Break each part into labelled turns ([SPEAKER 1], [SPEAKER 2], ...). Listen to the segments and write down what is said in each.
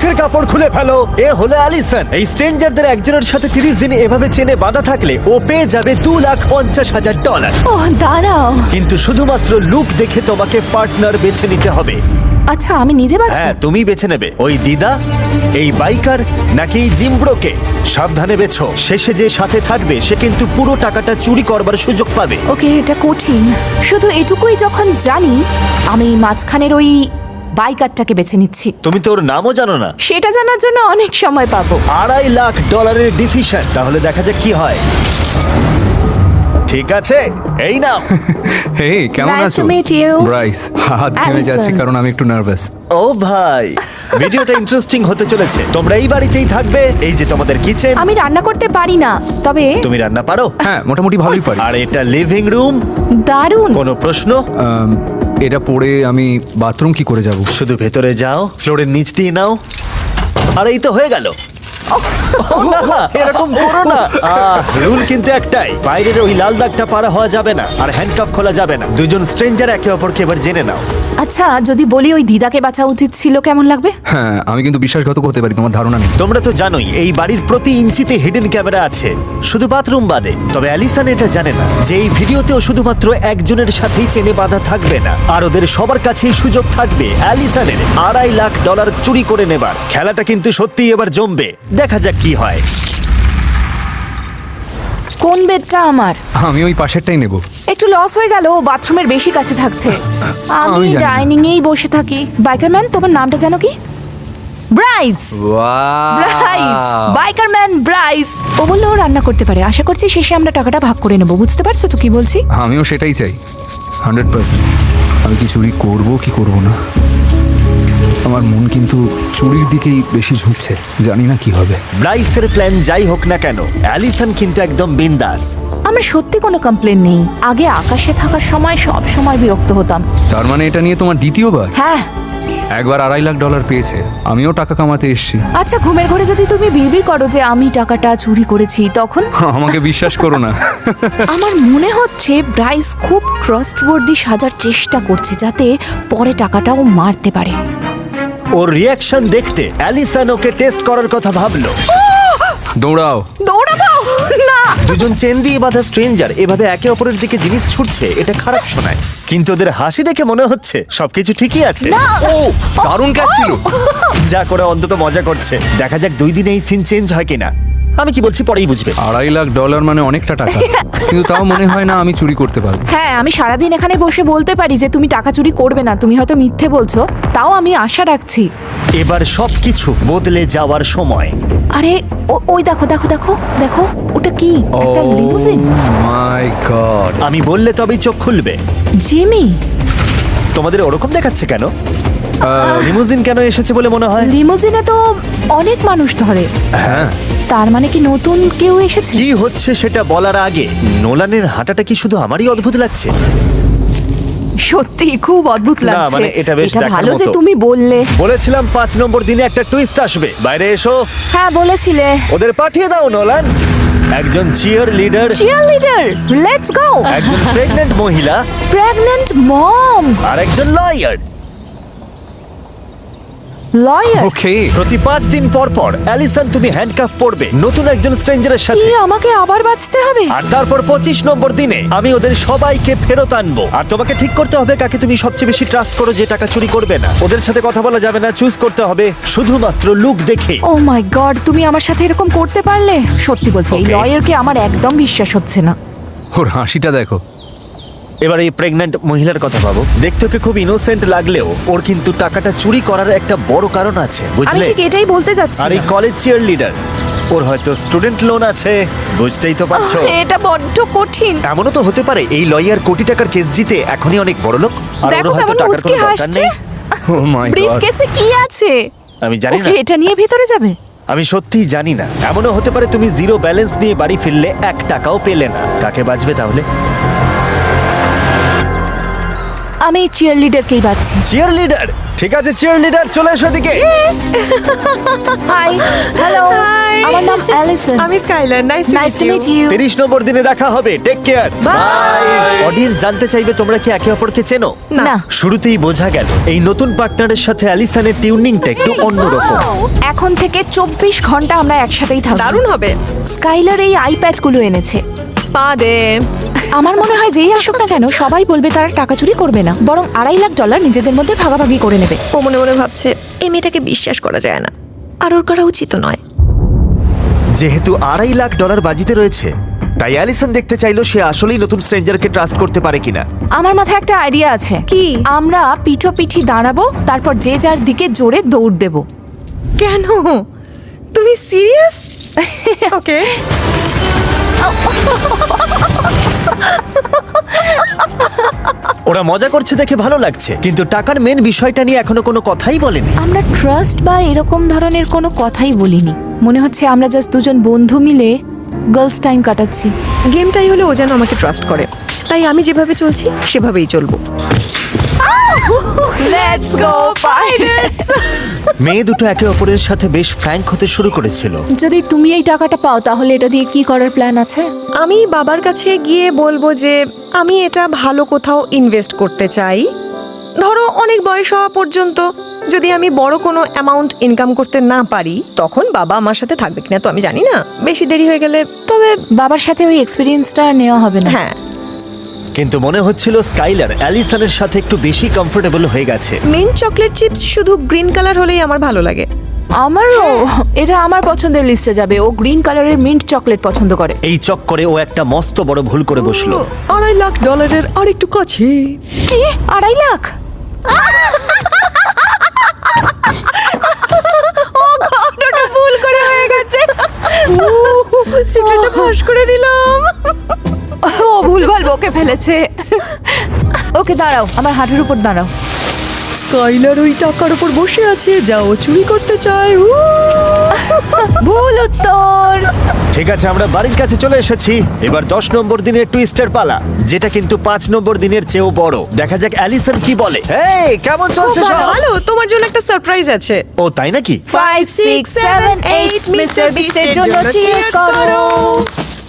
[SPEAKER 1] চোখের কাপড় খুলে ফেলো। এ হলো অ্যালিসন। এই স্ট্রেঞ্জারদের একজনের সাথে 30 দিন এভাবে চেনে বাঁধা থাকলে ও পেয়ে যাবে $2,50,000।
[SPEAKER 2] ওহ দাঁড়াও।
[SPEAKER 1] কিন্তু শুধুমাত্র লুক দেখে তোমাকে পার্টনার বেছে নিতে হবে।
[SPEAKER 2] আচ্ছা আমি নিজে বাঁচবো?
[SPEAKER 1] হ্যাঁ, তুমি বেছে নেবে ওই দিদা, এই বাইকার, নাকি এই জিম ব্রোকে। সাবধানে বেছো। শেষে যে সাথে থাকবে সে কিন্তু পুরো টাকাটা চুরি করবার সুযোগ পাবে।
[SPEAKER 2] ওকে, এটা কঠিন। শুধু এটুকুই যখন জানি, আমি মাঝখানের ওই বাইকারটাকে বেছে নিচ্ছি।
[SPEAKER 1] তুমি তো ওর নামও জানো না।
[SPEAKER 2] সেটা জানার জন্য অনেক সময় পাবো।
[SPEAKER 1] $2.5 লাখ ডিসিশন। তাহলে দেখা যাক কি হয়। ঠিক আছে, এই নাও।
[SPEAKER 3] হেই, কেমন
[SPEAKER 2] Nice
[SPEAKER 3] আছো?
[SPEAKER 2] to meet you.
[SPEAKER 3] ব্রাইস, হাত ঘেমে যাচ্ছে
[SPEAKER 2] Allison.
[SPEAKER 3] কারণ আমি একটু নার্ভাস।
[SPEAKER 1] ও ভাই, ভিডিওটা ইন্টারেস্টিং হতে চলেছে। তোমরা এই বাড়িতেই থাকবে। এই যে তোমাদের কিচেন।
[SPEAKER 2] আমি রান্না করতে পারি না, তবে
[SPEAKER 1] তুমি রান্না পারো?
[SPEAKER 3] হ্যাঁ, মোটামুটি ভালোই পারি।
[SPEAKER 1] আর এটা লিভিং রুম।
[SPEAKER 2] দারুণ।
[SPEAKER 1] কোনো প্রশ্ন?
[SPEAKER 3] এটা পরে আমি বাথরুম কি করে যাব?
[SPEAKER 1] শুধু ভেতরে যাও, ফ্লোরের নিচ দিয়ে নাও। আর এই তো হয়ে গেল। ও না, এরকম করো না। রুল কিন্তু একটাই, বাইরের ওই লাল দাগটা পারা হওয়া যাবে না, আর হ্যান্ডকাফ খোলা যাবে না। দুজন স্ট্রেঞ্জার একে অপরকে এবার জেনে নাও।
[SPEAKER 2] আচ্ছা, যদি বলি ওই দিদাকে বাঁচা উচিত ছিল, কেমন লাগবে?
[SPEAKER 3] হ্যাঁ, আমি কিন্তু বিশ্বাসঘাতক হতে পারি, তোমার ধারণা নেই।
[SPEAKER 1] তোমরা তো জানোই এই বাড়ির প্রতি ইঞ্চিতে হিডেন ক্যামেরা আছে, শুধু বাথরুম বাদে। তবে অ্যালিসন এটা জানে না যে এই ভিডিওতেও শুধুমাত্র একজনের সাথেই চেনে বাঁধা থাকবে না, আর ওদের সবার কাছেই সুযোগ থাকবে অ্যালিসনের $2.5 লাখ চুরি করে নেবার। খেলাটা কিন্তু সত্যিই এবার জমবে। দেখা যাক কি হয়।
[SPEAKER 2] কোন বেডটা আমার?
[SPEAKER 3] আমি ওই পাশেরটাই নেব।
[SPEAKER 2] একটু লস হয়ে গেল, বাথরুমের বেশি কাছে থাকছে। আমি
[SPEAKER 3] আমি জানি না।
[SPEAKER 2] ডাইনিং এই বসে থাকি। বাইকারম্যান, তোমার নামটা জানো কি? ব্রাইস। Bryce, biker man Bryce. ও বললো ও রান্না করতে পারে। আশা করছি শেষে আমরা টাকাটা ভাগ করে নেবো। বুঝতে পারছো তো কি বলছি?
[SPEAKER 3] আমিও সেটাই চাই, 100%। আমি কি চুরি করব কি করব না, আমার মন কিন্তু চুরির দিকেই বেশি ঝুঁকছে। জানি না কি হবে।
[SPEAKER 1] ব্রাইসের প্ল্যান যাই হোক না কেন, অ্যালিসন কিন্তু একদম বিন্দাস।
[SPEAKER 2] আমার সত্যি কোনো কমপ্লেন নেই। আগে আকাশে থাকার সময় সব সময় বিরক্ত হতাম।
[SPEAKER 3] তার মানে এটা নিয়ে তোমার দ্বিতীয়বার?
[SPEAKER 2] হ্যাঁ।
[SPEAKER 3] একবার $2.5 লাখ পেয়েছে, আমিও টাকা কামাতে এসেছি।
[SPEAKER 2] আচ্ছা, ঘুমের ঘরে যদি তুমি বিড়বিড় করো যে আমি টাকাটা চুরি করেছি, তখন?
[SPEAKER 3] আমাকে বিশ্বাস করো না।
[SPEAKER 2] আমার মনে হচ্ছে ব্রাইস খুব ট্রাস্টওয়ার্দি সাজার চেষ্টা করছে, যাতে পরে টাকাটাও মারতে পারে।
[SPEAKER 1] ওর রিয়াকশন দেখতে অ্যালিসন ওকে টেস্ট করার কথা ভাবলো।
[SPEAKER 3] দৌড়াও।
[SPEAKER 2] দৌড়াবো না।
[SPEAKER 1] দুজন চেন দিয়ে বাঁধা স্ট্রেঞ্জার এভাবে একে অপরের দিকে জিনিস ছুটছে, এটা খারাপ শোনায়। কিন্তু ওদের হাসি দেখে মনে হচ্ছে সবকিছু ঠিকই আছে।
[SPEAKER 3] ও, দারুণ ক্যাচ ছিল।
[SPEAKER 1] যা করে অন্তত মজা করছে। দেখা যাক 2 দিনে এই সিন চেঞ্জ হয় কিনা। আমি কি বলছি পরেই বুঝবে।
[SPEAKER 3] $2.5 লাখ মানে অনেকটা টাকা, কিন্তু তাও মনে হয় না আমি চুরি করতে পারবো।
[SPEAKER 2] হ্যাঁ, আমি সারাদিন এখানে বসে বলতে পারি যে তুমি টাকা চুরি করবে না। তুমি হয়তো মিথ্যে বলছো, তাও আমি আশা রাখছি।
[SPEAKER 1] এবার সবকিছু বদলে যাওয়ার সময়।
[SPEAKER 2] আরে ওই দেখো দেখো দেখো দেখো, ওটা কি? একটা লিমুজিন।
[SPEAKER 3] মাই গড।
[SPEAKER 1] আমি বললে তবেই চোখ খুলবে।
[SPEAKER 2] জিমি।
[SPEAKER 1] তোমাদের ওরকম দেখাচ্ছে কেন? লিমুজিন কেন এসেছে বলে মনে হয়?
[SPEAKER 2] লিমুজিনে তো অনেক মানুষ ধরে।
[SPEAKER 3] হ্যাঁ,
[SPEAKER 2] তার মানে কি নতুন কেউ এসেছে?
[SPEAKER 1] কি হচ্ছে সেটা বলার আগে নোলানের হাঁটাটা কি শুধু আমারই অদ্ভুত লাগছে?
[SPEAKER 2] সত্যি খুব অদ্ভুত
[SPEAKER 1] না,
[SPEAKER 2] লাগছে।
[SPEAKER 1] মানে এটা বেশ দেখার
[SPEAKER 2] ভালো যে
[SPEAKER 1] মতো।
[SPEAKER 2] তুমি বললে।
[SPEAKER 1] বলেছিলাম 5 নম্বর দিনে একটা টুইস্ট আসবে। বাইরে এসো।
[SPEAKER 2] হ্যাঁ, বলেছিলে।
[SPEAKER 1] ওদের পাঠিয়ে দাও নোলান। একজন cheerleader,
[SPEAKER 2] cheerleader, let's go.
[SPEAKER 1] একজন প্রেগন্যান্ট মহিলা,
[SPEAKER 2] প্রেগন্যান্ট মম,
[SPEAKER 1] আর একজন লয়ার।
[SPEAKER 2] লয়ার।
[SPEAKER 3] ওকে।
[SPEAKER 1] প্রতি 5 দিন পর পর অ্যালিসন তুমি হ্যান্ডকাফ পরবে নতুন একজন স্ট্রেঞ্জারের
[SPEAKER 2] কি
[SPEAKER 1] সাথে।
[SPEAKER 2] আমাকে আবার বাঁচতে হবে?
[SPEAKER 1] আর তারপর 25 নম্বর দিনে আমি ওদের সবাইকে ফেরত আনবো। আর তোমাকে ঠিক করতে হবে কাকে তুমি সবচেয়ে বেশি ট্রাস্ট করো, যে টাকা চুরি করবে না। ওদের সাথে কথা বলা যাবে না, চুজ করতে হবে শুধুমাত্র লুক দেখে।
[SPEAKER 2] ও মাই গড, তুমি আমার সাথে এরকম করতে পারলে? সত্যি বলছি, এই
[SPEAKER 1] Okay.
[SPEAKER 2] লয়ারকে আমার একদম বিশ্বাস হচ্ছে না।
[SPEAKER 3] ওর হাসিটা দেখো।
[SPEAKER 1] এবার এই প্রেগন্যান্ট মহিলার কথা ভাবো। দেখতে ওকে খুব ইনোসেন্ট লাগলেও ওর কিন্তু টাকাটা চুরি করার একটা বড় কারণ আছে,
[SPEAKER 2] আমি
[SPEAKER 1] বুঝলে?
[SPEAKER 2] ঠিক এটাই বলতে যাচ্ছি।
[SPEAKER 1] আর এই কলেজ চিয়ার লিডার, ওর হয়তো স্টুডেন্ট লোন আছে, বুঝতেই তো পারছো।
[SPEAKER 2] এটা বড্ড কঠিন।
[SPEAKER 1] এমনও তো হতে পারে এই লয়ার কোটি টাকার কেস জিতে এখনই অনেক বড় লোক, আর
[SPEAKER 2] দেখো
[SPEAKER 1] ওর হয়তো
[SPEAKER 2] কেমন
[SPEAKER 1] টাকার
[SPEAKER 2] মুচকি
[SPEAKER 1] কোনো দরকার
[SPEAKER 2] হাসছে।
[SPEAKER 1] নেই।
[SPEAKER 3] ও মাই
[SPEAKER 2] ব্রিফ
[SPEAKER 3] গড।
[SPEAKER 2] কেসে কি আছে?
[SPEAKER 1] আমি জানি না,
[SPEAKER 2] ওকে, এটা নিয়ে ভিতরে যাবে?
[SPEAKER 1] আমি সত্যিই জানি না। এমনও হতে পারে তুমি 0 ব্যালেন্স নিয়ে বাড়ি ফিরলে 1 টাকাও পেলে না। কাকে বাঁচবে তাহলে?
[SPEAKER 2] আমি চিয়ার লিডারকেই বাঁচছি।
[SPEAKER 1] Cheerleader? ঠিক আছে চিয়ার লিডার, চলে এসো এদিকে।
[SPEAKER 2] Hi, hello. আমার নাম অ্যালিসন।
[SPEAKER 4] আমি Skyler, nice
[SPEAKER 2] nice to meet you.
[SPEAKER 1] 30 নম্বর দিনে দেখা হবে, take care,
[SPEAKER 2] Bye!
[SPEAKER 1] Bye. Audience জানতে চাইবে তোমরা কি একে অপরকে চেনো?
[SPEAKER 2] না।
[SPEAKER 1] শুরুতেই বোঝা গেল এই নতুন পার্টনারের সাথে অ্যালিসনের টিউনিংটা একটু অন্যরকম।
[SPEAKER 2] এখন থেকে 24 ঘন্টা আমরা একসাথেই থাকবো।
[SPEAKER 4] দারুণ হবে।
[SPEAKER 2] স্কাইলার এই আইপ্যাড গুলো এনেছে।
[SPEAKER 4] Spa day.
[SPEAKER 2] আমার মনে হয় যেই আসুক না কেন সবাই বলবে তারা টাকা চুরি করবে না, বরং $2.5 লাখ নিজেদের মধ্যে ভাগাভাগি করে নেবে।
[SPEAKER 4] ও মনে মনে ভাবছে এই মেয়েটাকে বিশ্বাস করা যায় না, আর ওর করা উচিত নয়।
[SPEAKER 1] যেহেতু $2.5 লাখ বাজিতে রয়েছে, তাই অ্যালিসন দেখতে চাইলো সে আসলেই নতুন স্ট্রেঞ্জারকে ট্রাস্ট করতে পারে কিনা।
[SPEAKER 2] আমার মাথায় একটা আইডিয়া আছে।
[SPEAKER 4] কি?
[SPEAKER 2] আমরা পিঠোপিঠি দাঁড়াবো, তারপর যে যার দিকে জোরে দৌড় দেব।
[SPEAKER 4] কেন? তুমি সিরিয়াস? ওকে।
[SPEAKER 1] ওরা মজা করছে দেখে ভালো লাগছে, কিন্তু টাকার মেন বিষয়টা নিয়ে এখনো কোনো কথাই বলেনি।
[SPEAKER 2] আমরা ট্রাস্ট বা এরকম ধরনের কোনো কথাই বলিনি। মনে হচ্ছে আমরা জাস্ট দুজন বন্ধু মিলে গার্লস টাইম কাটাচ্ছি।
[SPEAKER 4] গেমটাই হলো ও যেন আমাকে ট্রাস্ট করে, তাই আমি যেভাবে চলছি সেভাবেই চলবো।
[SPEAKER 2] Let's go pirates.
[SPEAKER 1] মেয়ে দুটো একে অপরের সাথে বেশ ফ্র্যাঙ্ক হতে শুরু করেছিল।
[SPEAKER 2] যদি তুমি এই টাকাটা পাও তাহলে এটা দিয়ে কি করার প্ল্যান আছে?
[SPEAKER 4] আমি বাবার কাছে গিয়ে বলবো যে আমি এটা ভালো কোথাও ইনভেস্ট করতে চাই। ধরো অনেক বয়স হওয়া পর্যন্ত যদি আমি বড় কোনো অ্যামাউন্ট ইনকাম করতে না পারি, তখন বাবা আমার সাথে থাকবে কিনা তো আমি জানি না। বেশি দেরি হয়ে গেলে তবে
[SPEAKER 2] বাবার সাথে ওই এক্সপেরিয়েন্সটা আর নেওয়া হবে না।
[SPEAKER 4] হ্যাঁ।
[SPEAKER 1] কিন্তু মনে হচ্ছিল স্কাইলার অ্যালিসনের সাথে একটু বেশি কমফোর্টেবল হয়ে গেছে।
[SPEAKER 4] মিন্ট চকলেট চিপস শুধু গ্রিন কালার হলেই আমার ভালো লাগে।
[SPEAKER 2] আমারও এটা আমার পছন্দের লিস্টে যাবে। ও গ্রিন কালারের মিন্ট চকলেট পছন্দ করে।
[SPEAKER 1] এই চক্করে ও একটা মস্ত বড় ভুল করে বসলো।
[SPEAKER 4] $2.5 লাখ আর একটু কাছে।
[SPEAKER 2] কি? 2.5 লাখ?
[SPEAKER 4] ভুল করে হয়ে গেছে। সিক্রেটটা ফাঁস করে দিলাম।
[SPEAKER 2] ও ভুলভাল বকে ফেলেছে। ওকে দাঁড়াও, আমার হাঁটুর উপর দাঁড়াও।
[SPEAKER 4] স্কাইলার ওই টাকার উপর বসে আছে যা ও চুরি করতে চায়।
[SPEAKER 2] ভুল উত্তর।
[SPEAKER 1] ঠিক আছে, আমরা বাড়ির কাছে চলে এসেছি। এবার 10 নম্বর দিনের টুইস্টের পালা, যেটা কিন্তু 5 নম্বর দিনের চেয়েও বড়। দেখা যাক অ্যালিসন কি বলে। এই কেমন চলছে সব?
[SPEAKER 4] ভালো, তোমার জন্য একটা সারপ্রাইজ আছে।
[SPEAKER 1] ও তাই নাকি?
[SPEAKER 2] 5 6 7 8 মিস্টার বিস্টের জন্য চিয়ার্স করো।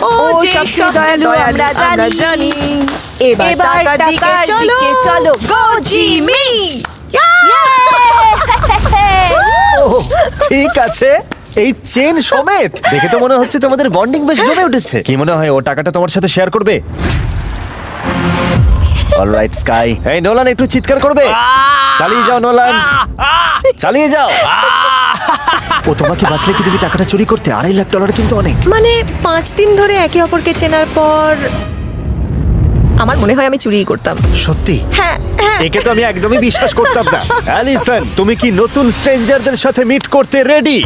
[SPEAKER 2] ও সবচেয়ে দয়ালু আমরা জানি।
[SPEAKER 4] এবার টাকার দিকে চলো।
[SPEAKER 2] গো জিমি।
[SPEAKER 1] ও ঠিক আছে, এই চেন সমেত। দেখে তো মনে হচ্ছে তোমাদের বন্ডিং বেশ জমে উঠেছে। কি মনে হয় ও টাকাটা তোমার সাথে শেয়ার করবে? Alright sky. এই নোলান একটু চিৎকার করবে। চালিয়ে যাও নোলান, চালিয়ে যাও। ও তোমাকে বাঁচলে কি তুমি টাকাটা চুরি করতে? $2.5 লাখ কিন্তু অনেক।
[SPEAKER 4] মানে 5 দিন ধরে একে অপরকে চেনার পর আমার মনে হয় আমি চুরিই করতাম।
[SPEAKER 1] সত্যি?
[SPEAKER 4] হ্যাঁ হ্যাঁ।
[SPEAKER 1] একে তো আমি একদমই বিশ্বাস করতাম না। অ্যালিসন, তুমি কি নতুন স্ট্রেঞ্জারদের সাথে মিট করতে রেডি?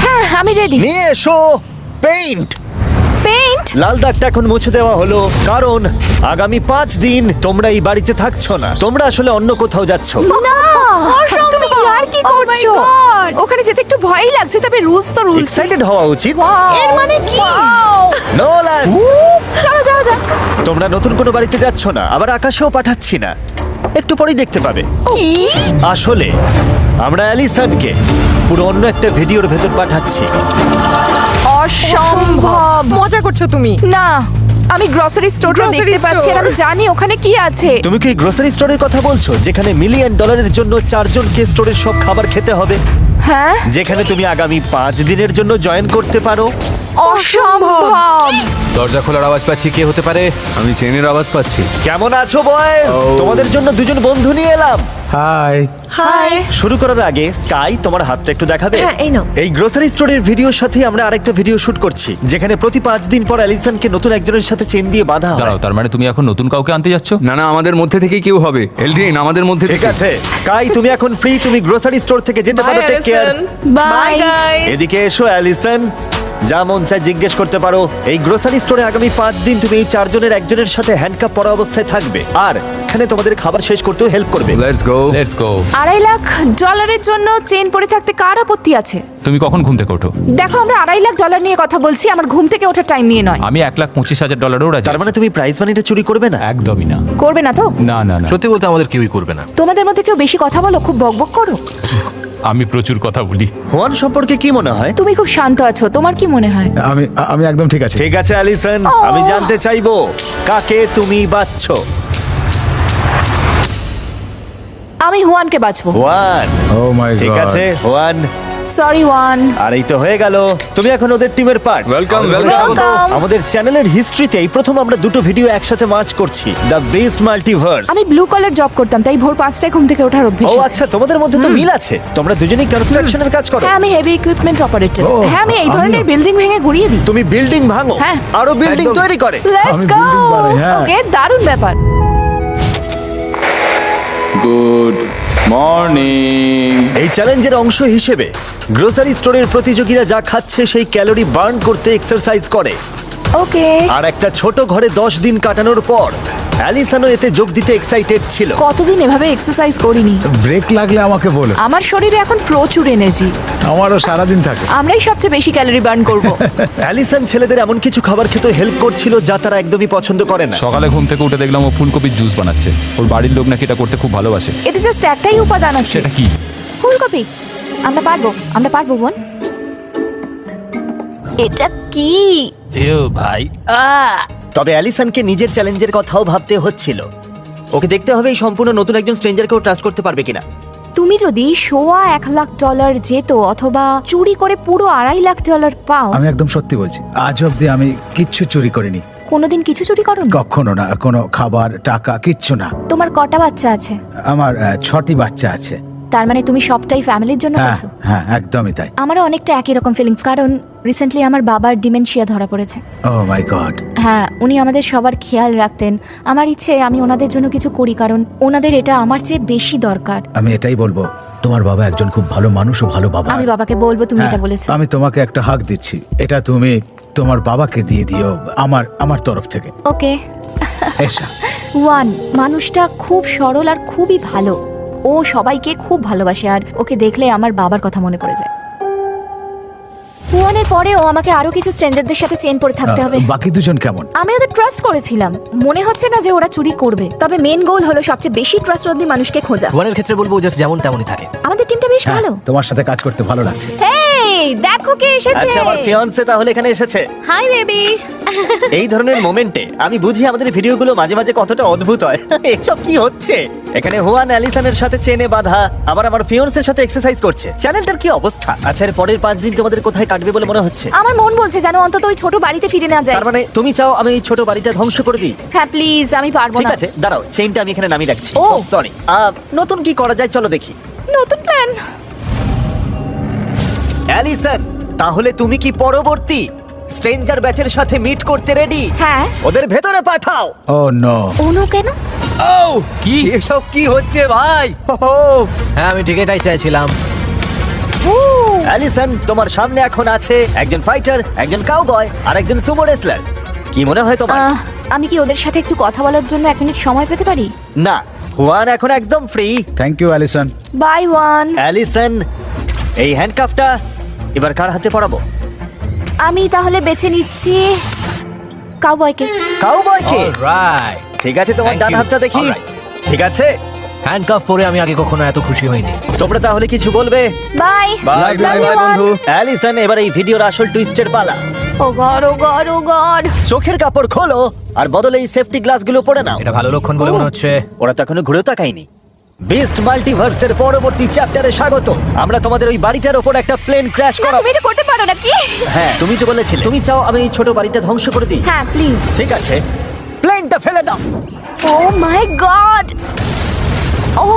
[SPEAKER 2] হ্যাঁ আমি রেডি।
[SPEAKER 1] নিয়ে এসো পেইন্ট।
[SPEAKER 2] পেইন্ট?
[SPEAKER 1] লাল দাগটা এখন মুছে দেওয়া হলো, কারণ আগামী 5 দিন তোমরা এই বাড়িতে থাকছো না। তোমরা আসলে অন্য কোথাও যাচ্ছ।
[SPEAKER 2] না, তুমি আর কি করছো? ওখানে যেতে একটু ভয়ই লাগছে, তবে রুলস তো রুলস।
[SPEAKER 1] এক্সাইটেড হওয়া উচিত।
[SPEAKER 2] এর মানে কি?
[SPEAKER 1] নোলান,
[SPEAKER 2] চলো যাও যাক।
[SPEAKER 1] তোমরা নতুন কোনো বাড়িতে যাচ্ছ না, আবার আকাশেও পাঠাচ্ছি না। একটু পরেই দেখতে পাবে।
[SPEAKER 2] কি?
[SPEAKER 1] আসলে আমরা অ্যালিসনকে পুরো অন্য একটা ভিডিওর ভেতর পাঠাচ্ছি।
[SPEAKER 2] অসম্ভব।
[SPEAKER 4] মজা করছো তুমি?
[SPEAKER 2] না, আমি গ্রসারি স্টোরটা
[SPEAKER 4] Grocery
[SPEAKER 2] দেখতে পাচ্ছি আর
[SPEAKER 4] store?
[SPEAKER 2] আমি জানি ওখানে কি আছে।
[SPEAKER 1] তুমি কি গ্রোসারি স্টোরের কথা বলছো, যেখানে $1 মিলিয়নের জন্য 4 জনকে স্টোরের সব খাবার খেতে হবে?
[SPEAKER 2] হ্যাঁ,
[SPEAKER 1] যেখানে তুমি আগামী 5 দিনের জন্য জয়েন করতে পারো।
[SPEAKER 2] অসম্ভব।
[SPEAKER 3] দরজা খোলার আওয়াজ পাচ্ছি, কে হতে পারে? আমি চেনের আওয়াজ পাচ্ছি।
[SPEAKER 1] কেমন আছো বয়েজ?
[SPEAKER 3] Oh.
[SPEAKER 1] তোমাদের জন্য দুজন বন্ধু নিয়ে এলাম।
[SPEAKER 3] হাই।
[SPEAKER 4] হাই।
[SPEAKER 1] শুরু করার আগে স্কাই তোমার হাতটা একটু দেখাবে।
[SPEAKER 4] হ্যাঁ, এই নাও।
[SPEAKER 1] এই গ্রোসারি স্টোরের ভিডিওর সাথে আমরা আরেকটা ভিডিও শুট করছি, যেখানে প্রতি 5 দিন পর অ্যালিসনকে নতুন একজনের সাথে চেন দিয়ে বাঁধা হয়।
[SPEAKER 5] দাঁড়াও, তার মানে তুমি এখন নতুন কাউকে আনতে যাচ্ছ?
[SPEAKER 3] না না, আমাদের মধ্যে থেকেই কেউ হবে। এলড্রিন, আমাদের মধ্যে
[SPEAKER 1] ঠিক
[SPEAKER 3] থেকে।
[SPEAKER 1] আছে স্কাই, তুমি এখন ফ্রি। তুমি গ্রোসারি স্টোর থেকে যেতে পারো। Take care.
[SPEAKER 2] Bye.
[SPEAKER 4] Bye guys.
[SPEAKER 1] এদিকে এসো অ্যালিসন, যা মন চায় জিজ্ঞেস করতে পারো। এই গ্রোসারি স্টোরে আগামী 5 দিন তুমি এই 4 জনের একজনের সাথে হ্যান্ডকাপ পরা অবস্থায় থাকবে, আর এখানে তোমাদের খাবার শেষ করতেও হেল্প করবে।
[SPEAKER 3] Let's go.
[SPEAKER 5] Let's go.
[SPEAKER 2] $2.5 lakh জন্য চেন পরে থাকতে কার আপত্তি আছে?
[SPEAKER 5] তুমি কখন ঘুম থেকে ওঠো?
[SPEAKER 2] দেখো, আমরা $2.5 লাখ নিয়ে কথা বলছি, আমার ঘুম থেকে ওঠার টাইম নিয়ে নয়।
[SPEAKER 5] আমি $1,25,000 রাজি।
[SPEAKER 1] তার মানে তুমি প্রাইজ মানিটা চুরি করবে না?
[SPEAKER 5] একদমই না।
[SPEAKER 2] করবে না তো?
[SPEAKER 5] না না না।
[SPEAKER 6] সত্যি বলতে আমাদের কেউই করবে না।
[SPEAKER 2] তোমাদের মধ্যে কেউ বেশি কথা বলো, খুব বকবক করো।
[SPEAKER 5] আমি প্রচুর কথা বলি।
[SPEAKER 1] হুয়ান সম্পর্কে কি মনে হয়?
[SPEAKER 2] তুমি খুব শান্ত আছো, তোমার কি মনে হয়?
[SPEAKER 6] আমি একদম ঠিক আছে।
[SPEAKER 1] ঠিক আছে অ্যালিসন, আমি জানতে চাইবো কাকে তুমি বাছছো?
[SPEAKER 2] আমি হুয়ানকে বাঁচবো।
[SPEAKER 1] হুয়ান।
[SPEAKER 6] ও মাই গড।
[SPEAKER 1] ঠিক আছে হুয়ান,
[SPEAKER 2] সরি ওয়ান।
[SPEAKER 1] আর এই তো হয়ে গেল, তুমি এখন ওদের টিমের পার্ট।
[SPEAKER 3] Welcome
[SPEAKER 2] welcome.
[SPEAKER 1] আমাদের চ্যানেলের হিস্ট্রিতে এই প্রথম আমরা দুটো ভিডিও একসাথে মার্চ করছি, দ্য বেস্ট মাল্টিভার্স।
[SPEAKER 2] আমি ব্লু কলার জব করতাম, তাই ভোর 5টায় ঘুম থেকে ওঠার অভ্যেস
[SPEAKER 1] ও
[SPEAKER 2] আছে।
[SPEAKER 1] আচ্ছা, তোমাদের মধ্যে তো মিল আছে, তোমরা দুজনেই কনস্ট্রাকশনের কাজ করো।
[SPEAKER 2] হ্যাঁ, আমি হেভি ইকুইপমেন্ট অপারেটর।
[SPEAKER 6] ও,
[SPEAKER 2] হ্যাঁ, আমি এই ধরনের বিল্ডিং ভেঙে ঘুরিয়ে দিই।
[SPEAKER 1] তুমি বিল্ডিং ভাঙো,
[SPEAKER 2] হ্যাঁ।
[SPEAKER 1] আরো বিল্ডিং তৈরি করে।
[SPEAKER 2] লেটস
[SPEAKER 6] আমি
[SPEAKER 2] গো।
[SPEAKER 6] building বানাই, হ্যাঁ।
[SPEAKER 2] ওকে, দারুণ ব্যাপার।
[SPEAKER 3] Good morning.
[SPEAKER 1] এই চ্যালেঞ্জের অংশ হিসেবে গ্রোসারি স্টোরের প্রতিযোগীরা যা খাচ্ছে সেই ক্যালোরি বার্ন করতে এক্সারসাইজ করে।
[SPEAKER 2] ওকে।
[SPEAKER 1] আর একটা ছোট ঘরে 10 দিন কাটানোর পর অ্যালিসনও এতে যোগ দিতে এক্সাইটেড ছিল।
[SPEAKER 2] কতদিন এভাবে এক্সারসাইজ করিনি।
[SPEAKER 6] ব্রেক লাগলে আমাকে বলো,
[SPEAKER 2] আমার শরীরে এখন প্রচুর এনার্জি।
[SPEAKER 6] আমারও সারাদিন থাকে।
[SPEAKER 2] আমরাই সবচেয়ে বেশি ক্যালোরি বার্ন করব।
[SPEAKER 1] অ্যালিসন ছেলেদের এমন কিছু খাবার খেতে হেল্প করছিল যা তারা একদমই পছন্দ করে না।
[SPEAKER 5] সকালে ঘুম থেকে উঠে দেখলাম ও ফুলকপির জুস বানাচ্ছে। ওর বাড়ির লোক নাকি এটা করতে খুব ভালোবাসে।
[SPEAKER 2] এতে জাস্ট একটাই উপাদান আছে।
[SPEAKER 5] সেটা কি?
[SPEAKER 2] ফুলকপি। আমরা পারবো বোন। এটা কি?
[SPEAKER 5] ভাই,
[SPEAKER 1] তবে অ্যালিসনকে নিজের চ্যালেঞ্জের কথাও ভাবতে হচ্ছিল। ওকে দেখতে হবে এই সম্পূর্ণ নতুন একজন স্ট্রেঞ্জারকেও ট্রাস্ট করতে পারবে কিনা।
[SPEAKER 2] তুমি যদি সোয়া $1,00,000 যেত অথবা চুরি করে পুরো $2.5 লাখ পাও।
[SPEAKER 6] আমি একদম সত্যি বলছি, আজ অব্দি আমি কিচ্ছু চুরি করিনি,
[SPEAKER 2] কোনোদিন কিছু চুরি করোনি?
[SPEAKER 6] কখনো না। কোনো খাবার টাকা কিচ্ছু না।
[SPEAKER 2] তোমার কটা বাচ্চা আছে?
[SPEAKER 6] আমার 6টি বাচ্চা আছে।
[SPEAKER 2] তার মানে তুমি সবটাই ফ্যামিলির জন্য
[SPEAKER 6] হ্যাঁ
[SPEAKER 2] করছো?
[SPEAKER 6] হ্যাঁ, একদমই তাই।
[SPEAKER 2] আমারও অনেকটা একই রকম ফিলিংস, কারণ রিসেন্টলি আমার বাবার ডিমেনশিয়া ধরা পড়েছে।
[SPEAKER 6] ও মাই গড।
[SPEAKER 2] হ্যাঁ, উনি আমাদের সবার খেয়াল রাখতেন। আমার ইচ্ছে আমি ওনাদের জন্য কিছু করি, কারণ ওনাদের এটা আমার চেয়ে বেশি দরকার।
[SPEAKER 6] আমি এটাই বলবো, তোমার বাবা একজন খুব ভালো মানুষ ও ভালো বাবা।
[SPEAKER 2] আমি বাবাকে বলবো তুমি
[SPEAKER 6] হ্যাঁ,
[SPEAKER 2] এটা বলেছো।
[SPEAKER 6] আমি তোমাকে একটা হাক দিচ্ছি, এটা তুমি তোমার বাবাকে দিয়ে দিও আমার তরফ থেকে।
[SPEAKER 2] ওকে।
[SPEAKER 6] এসা।
[SPEAKER 2] ওয়ান মানুষটা খুব সরল আর খুবই ভালো। ও সবাইকে খুব ভালোবাসে, আর ওকে দেখলে আমার বাবার কথা মনে পড়ে যায়। ওয়ানের পরে ও আমাকে আরো কিছু স্ট্রেঞ্জারদের সাথে চেন পড়ে থাকতে হবে।
[SPEAKER 6] বাকি দুজন কেমন?
[SPEAKER 2] আমি ওদের ট্রাস্ট করেছিলাম, মনে হচ্ছে না যে ওরা চুরি করবে। তবে মেন গোল হলো সবচেয়ে বেশি ট্রাস্টওয়ার্দি মানুষকে খোঁজা।
[SPEAKER 7] ওয়ানের ক্ষেত্রে বলবো জাস্ট যেমন তেমনই থাকে।
[SPEAKER 2] আমাদের টিমটা বেশ
[SPEAKER 6] হ্যাঁ,
[SPEAKER 2] ভালো।
[SPEAKER 6] তোমার সাথে কাজ করতে ভালো লাগছে।
[SPEAKER 2] হেই, দেখো কে এসেছে।
[SPEAKER 1] আচ্ছা, আমার ফিয়ান্সে তাহলে এখানে এসেছে।
[SPEAKER 2] Hi baby.
[SPEAKER 1] এই ধরনের মোমেন্টে আমি বুঝি আমাদের ভিডিওগুলো মাঝে মাঝে কতটা অদ্ভুত হয়। এসব কি হচ্ছে এখানে? হুয়ান অ্যালিসনের সাথে চেনে বাঁধা, আবার আমার ফিয়ান্সের সাথে এক্সারসাইজ করছে। চ্যানেলটার কি অবস্থা? আচ্ছা, এর পরের 5 দিন তোমাদের কোথায় কাটবে বলে মনে হচ্ছে?
[SPEAKER 2] আমার মন বলছে যেন অন্তত ওই ছোট বাড়িতে ফিরে না যায়।
[SPEAKER 1] তার মানে তুমি চাও আমি এই ছোট বাড়িটা ধ্বংস করে দিই?
[SPEAKER 2] হ্যাঁ প্লিজ, আমি পারবো
[SPEAKER 1] ঠিক
[SPEAKER 2] না।
[SPEAKER 1] আছে, দাঁড়াও, চেইনটা আমি এখানে নামিয়ে রাখছি।
[SPEAKER 2] ও।
[SPEAKER 1] সরি, নতুন কি করা যায় চলো দেখি।
[SPEAKER 2] নতুন প্ল্যান।
[SPEAKER 1] অ্যালিসন, তাহলে তুমি কি পরবর্তী স্ট্রেঞ্জার ব্যাচের সাথে মিট করতে রেডি?
[SPEAKER 2] হ্যাঁ।
[SPEAKER 1] ওদের ভেতরে পাঠাও।
[SPEAKER 6] ও নো।
[SPEAKER 2] অনু কেন?
[SPEAKER 5] কি
[SPEAKER 7] এসব কি হচ্ছে ভাই? হ্যাঁ, আমি ঠিক এটাই চাইছিলাম।
[SPEAKER 1] অ্যালিসন, তোমার সামনে এখন আছে একজন ফাইটার, একজন কাউবয় আর একজন সুমো রেসলার। কি মনে হয় তোমার?
[SPEAKER 2] আমি কি ওদের সাথে একটু কথা বলার জন্য 1 মিনিট সময় পেতে পারি?
[SPEAKER 1] না, হুয়ান এখন একদম free.
[SPEAKER 6] Thank you Allison.
[SPEAKER 2] Bye Juan.
[SPEAKER 1] Allison, এই হ্যান্ডকাফটা এবার কার হাতে পরাবো?
[SPEAKER 2] আমি তাহলে বেছে নিচ্ছি কাউবয়কে।
[SPEAKER 1] কাউবয়কে?
[SPEAKER 7] অলরাইট।
[SPEAKER 1] ঠিক আছে, তোমার
[SPEAKER 7] Thank
[SPEAKER 1] ডান
[SPEAKER 7] you.
[SPEAKER 1] হাতটা দেখি।
[SPEAKER 7] Alright.
[SPEAKER 1] ঠিক আছে,
[SPEAKER 7] হ্যান্ডকাফ পরে আমি আগে কখনো এত খুশি হইনি।
[SPEAKER 1] তোমরা তাহলে কিছু বলবে?
[SPEAKER 2] বাই
[SPEAKER 3] বাই বাই বাই বন্ধু।
[SPEAKER 1] অ্যালিসন, এবার এই ভিডিওর আসল টুইস্টের পালা।
[SPEAKER 2] ও গড ও গড ও গড।
[SPEAKER 1] চোখের কাপড় খোলো আর বদলে এই সেফটি গ্লাসগুলো পরে নাও।
[SPEAKER 7] এটা ভালো লক্ষণ বলে মনে হচ্ছে।
[SPEAKER 1] ওরা তো এখনো ঘুরেও তাকায়নি। বিস্ট মাল্টিভার্সের পরবর্তী চ্যাপ্টারে স্বাগত। আমরা তোমাদের ওই বাড়িটার ওপর একটা প্লেন ক্র্যাশ
[SPEAKER 2] না,
[SPEAKER 1] করাবো।
[SPEAKER 2] তুমি এটা করতে পারো নাকি?
[SPEAKER 1] হ্যাঁ, তুমি তো বলেছিলে তুমি চাও আমি এই ছোট বাড়িটা ধ্বংস করে দিই।
[SPEAKER 2] হ্যাঁ প্লিজ।
[SPEAKER 1] ঠিক আছে, প্লেনটা ফেলে দাও।
[SPEAKER 2] ও মাই গড। ও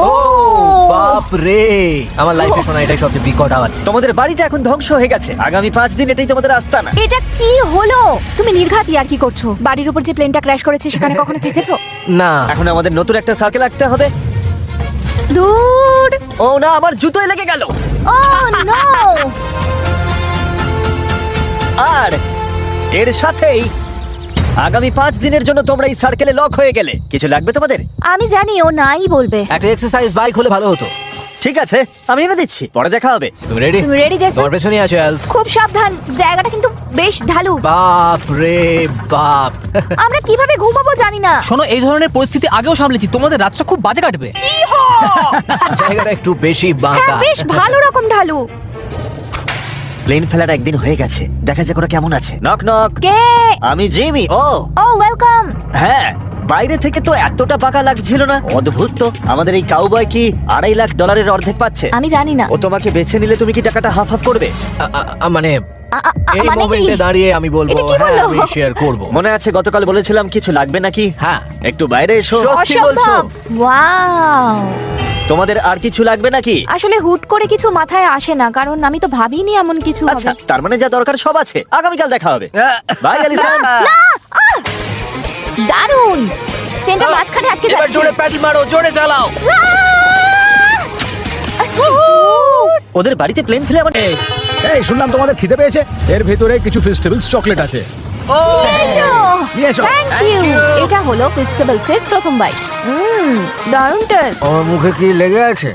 [SPEAKER 2] ও
[SPEAKER 7] বাপ রে, আমার লাইফে শোনা এটাই সবচেয়ে বিকট আওয়াজ।
[SPEAKER 1] তোমাদের বাড়িটা এখন ধ্বংস হয়ে গেছে। আগামী 5 দিন এটাই তোমাদের আস্তানা।
[SPEAKER 2] এটা কি হলো? তুমি নির্ঘাত আর কি করছো? বাড়ির উপর যে প্লেনটা ক্র্যাশ করেছে সেখানে কখনো থেকেছো?
[SPEAKER 7] না,
[SPEAKER 1] এখন আমাদের নতুন একটা সার্কেল রাখতে হবে।
[SPEAKER 2] দূর।
[SPEAKER 1] ও না, আমার জুতোয় লেগে গেল।
[SPEAKER 2] ও নো।
[SPEAKER 1] আর এর সাথেই আগামী 5 দিনের জন্য তোমরা এই সার্কেলে লক হয়ে গেলে। কিছু লাগবে তোমাদের?
[SPEAKER 2] আমি জানি ও নাই বলবে।
[SPEAKER 7] একটা এক্সারসাইজ বাইক হলে ভালো হতো।
[SPEAKER 1] ঠিক আছে, আমি এনে দিচ্ছি, পরে দেখা হবে।
[SPEAKER 7] তুমি রেডি?
[SPEAKER 2] তুমি ready, জেসন?
[SPEAKER 7] তোমার পেছনেই আছে অ্যালস।
[SPEAKER 2] খুব সাবধান, জায়গাটা কিন্তু বেশ ঢালু।
[SPEAKER 7] বাপ রে বাপ।
[SPEAKER 2] আমরা কিভাবে ঘুমাবো জানি না।
[SPEAKER 8] শোনো, এই ধরনের পরিস্থিতি আগেও সামলেছি, তোমাদের রাতটা খুব বাজে কাটবে।
[SPEAKER 7] জায়গাটা একটু বেশি
[SPEAKER 2] হ্যাঁ,
[SPEAKER 7] বাঁকা।
[SPEAKER 2] বেশ ভালো রকম ঢালু।
[SPEAKER 1] প্লেন ফেলার একদিন হয়ে গেছে, দেখা যাক ওরা কেমন আছে। Knock knock.
[SPEAKER 2] কে?
[SPEAKER 1] আমি জিমি। ও
[SPEAKER 2] ও ওয়েলকাম।
[SPEAKER 1] হ্যাঁ, বাইরে থেকে তো এতটা পাকা লাগছিল না। অদ্ভুত তো, আমাদের এই কাউবয় কি $2.5 লাখ অর্ধেক পাচ্ছে?
[SPEAKER 2] আমি জানি না।
[SPEAKER 1] ও তোমাকে বেছে নিলে তুমি কি টাকাটা হাফ হাফ করবে?
[SPEAKER 7] মানে এই
[SPEAKER 2] মানে কি?
[SPEAKER 7] মোমেন্টে দাঁড়িয়ে আমি বলবো
[SPEAKER 2] এটা কি
[SPEAKER 7] হ্যাঁ
[SPEAKER 2] বললো?
[SPEAKER 7] আমি শেয়ার করব।
[SPEAKER 1] মনে আছে গতকাল বলেছিলাম কিছু লাগবে নাকি?
[SPEAKER 7] হ্যাঁ।
[SPEAKER 1] একটু বাইরে এসো।
[SPEAKER 7] সত্যি বলছো?
[SPEAKER 2] অসম্ভব। ওয়াও।
[SPEAKER 1] তোমাদের আর কিছু লাগবে নাকি?
[SPEAKER 2] আসলে হুট করে কিছু মাথায় আসে না, কারণ আমি তো ভাবিনি এমন কিছু
[SPEAKER 1] আচ্ছা,
[SPEAKER 2] হবে।
[SPEAKER 1] তার মানে যা দরকার সব আছে। আগামীকাল দেখা হবে। Bye Allison.
[SPEAKER 2] দারুণ। ট্রেনটা মাঝখানে আটকে
[SPEAKER 7] এবার
[SPEAKER 2] যাচ্ছে।
[SPEAKER 7] জোরে প্যাডেল মারো, জোরে চালাও।
[SPEAKER 1] ওদের বাড়িতে প্লেন ফেলে আমার
[SPEAKER 6] এই শুনলাম তোমাদের খিদে পেয়েছে, এর ভেতরে কিছু ফেস্টিভ্যালস চকলেট আছে। নিয়ে এসো।
[SPEAKER 2] Thank you. এটা হলো ফেস্টিভ্যালস এর প্রথম বাইট। দারুণ টেস্ট।
[SPEAKER 7] আমার মুখে কি লেগে আছে?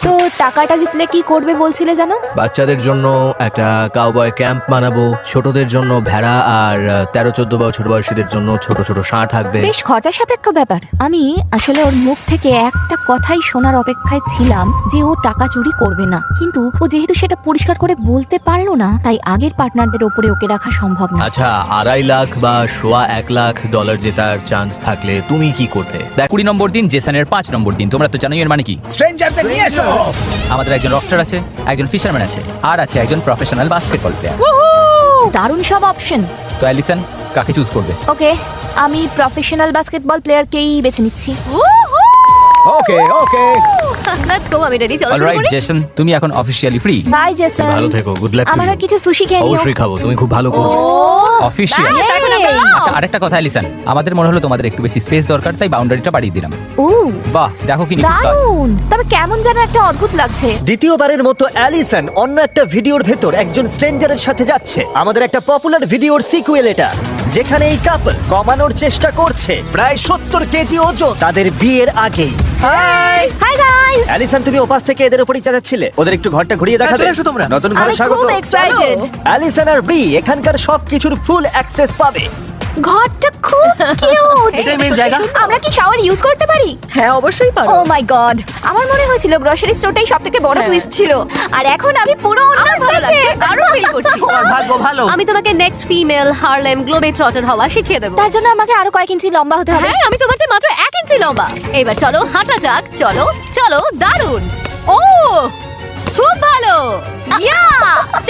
[SPEAKER 2] তো টাকাটা জিতলে কি করবে বলছিলে জানো?
[SPEAKER 7] বাচ্চাদের জন্য একটা কাউবয় ক্যাম্প বানাবো, ছোটদের জন্য ভেড়া, আর 13-14 বছর বয়সীদের জন্য ছোট ছোট ষাঁড় থাকবে।
[SPEAKER 2] বেশ খরচা সাপেক্ষ ব্যাপার। আমি আসলে ওর মুখ থেকে একটা কথাই শোনার অপেক্ষায় ছিলাম যে ও টাকা চুরি করবে না, কিন্তু ও যেহেতু সেটা পরিষ্কার করে বলতে পারলো না, তাই আগের পার্টনারদের ওপরে ওকে রাখা সম্ভব না।
[SPEAKER 7] আচ্ছা, $2.5 লাখ বা $1.25 লাখ জেতার চান্স থাকলে তুমি কি করতে?
[SPEAKER 5] 20 নম্বর দিন জেসনের 5 নম্বর দিন, তোমরা তো জানোই এর মানে কি।
[SPEAKER 6] স্ট্রেঞ্জারদের নিয়ে এসো।
[SPEAKER 5] আমাদের একজন রস্টার আছে, একজন ফিশারম্যান আছে, আর আছে একজন প্রফেশনাল বাস্কেটবল প্লেয়ার।
[SPEAKER 2] দারুণ সব অপশন।
[SPEAKER 5] তো অ্যালিসন কাকে চুজ করবে?
[SPEAKER 2] ওকে, আমি প্রফেশনাল বাস্কেটবল প্লেয়ারকেই বেছে নিচ্ছি।
[SPEAKER 6] ওকে ওকে।
[SPEAKER 2] লেটস গো, আমি রেডি, চলো শুরু
[SPEAKER 5] অলরাইট
[SPEAKER 2] করি।
[SPEAKER 5] জেসন, তুমি এখন অফিশিয়ালি ফ্রি।
[SPEAKER 2] By Jason.
[SPEAKER 7] ভালো থেকো, গুড লাক।
[SPEAKER 2] আমার আর কিছু সুশি খেয়ে নিও।
[SPEAKER 7] অবশ্যই খাবো, তুমি খুব ভালো করবে।
[SPEAKER 5] অফিশিয়াল।
[SPEAKER 2] Nice, এখন আমরা লাভ।
[SPEAKER 5] আচ্ছা, আরেকটা কথা অ্যালিসন, আমাদের মনে হলো তোমাদের একটু বেশি স্পেস দরকার, তাই বাউন্ডারিটা বাড়িয়ে দিলাম।
[SPEAKER 2] ও
[SPEAKER 5] বাহ, দেখো কি নিখুঁত কাজ।
[SPEAKER 2] দারুণ। তবে কেমন যেন একটা অদ্ভুত লাগছে।
[SPEAKER 1] দ্বিতীয়বারের মতো অ্যালিসন অন্য একটা ভিডিওর ভেতর একজন স্ট্রেঞ্জারের সাথে যাচ্ছে। আমাদের একটা পপুলার ভিডিওর সিকুয়েল এটা, যেখানে এই কাপল কমানোর চেষ্টা করছে প্রায় 70 কেজি ওজন তাদের বিয়ের আগেই।
[SPEAKER 2] Hi guys.
[SPEAKER 1] অ্যালিসন, তুমি ওপাশ থেকে এদের উপরই চাচাচ্ছিলে। ওদের একটু ঘরটা ঘুরিয়ে দেখাবে?
[SPEAKER 7] চলে এসো তোমরা।
[SPEAKER 1] নতুন ঘরে
[SPEAKER 2] আমি
[SPEAKER 1] স্বাগত।
[SPEAKER 2] খুব এক্সাইটেড।
[SPEAKER 1] অ্যালিসন আর ব্রি এখানকার সবকিছুর ফুল অ্যাক্সেস পাবে।
[SPEAKER 2] ঘরটা খুব কিউট।
[SPEAKER 8] এটাই মেইন জায়গা।
[SPEAKER 2] আমরা কি শাওয়ার ইউজ করতে পারি?
[SPEAKER 4] হ্যাঁ অবশ্যই পারো।
[SPEAKER 2] ও মাই গড, আমার মনে হয়েছিল গ্রসারি স্টোরটাই সবথেকে বড় টুইস্ট ছিল, আর এখন আমি পুরো অন্য
[SPEAKER 9] ভালো লাগছে,
[SPEAKER 2] সেটে।
[SPEAKER 9] দারুণ ফিল করছি।
[SPEAKER 8] তোমার ভাগ্য ভালো।
[SPEAKER 9] আমি তোমাকে নেক্সট ফিমেল হারলেম গ্লোবেট্রটার হওয়া শিখিয়ে দেবো।
[SPEAKER 2] তার জন্য আমাকে আরো কয়েক ইঞ্চি লম্বা হতে হবে।
[SPEAKER 9] হ্যাঁ, আমি তোমার চেয়ে মাত্র 1 ইঞ্চি লম্বা। এবার চলো হাঁটা যাক, চলো চলো, দারুণ। ও খুব ভালো, ইয়া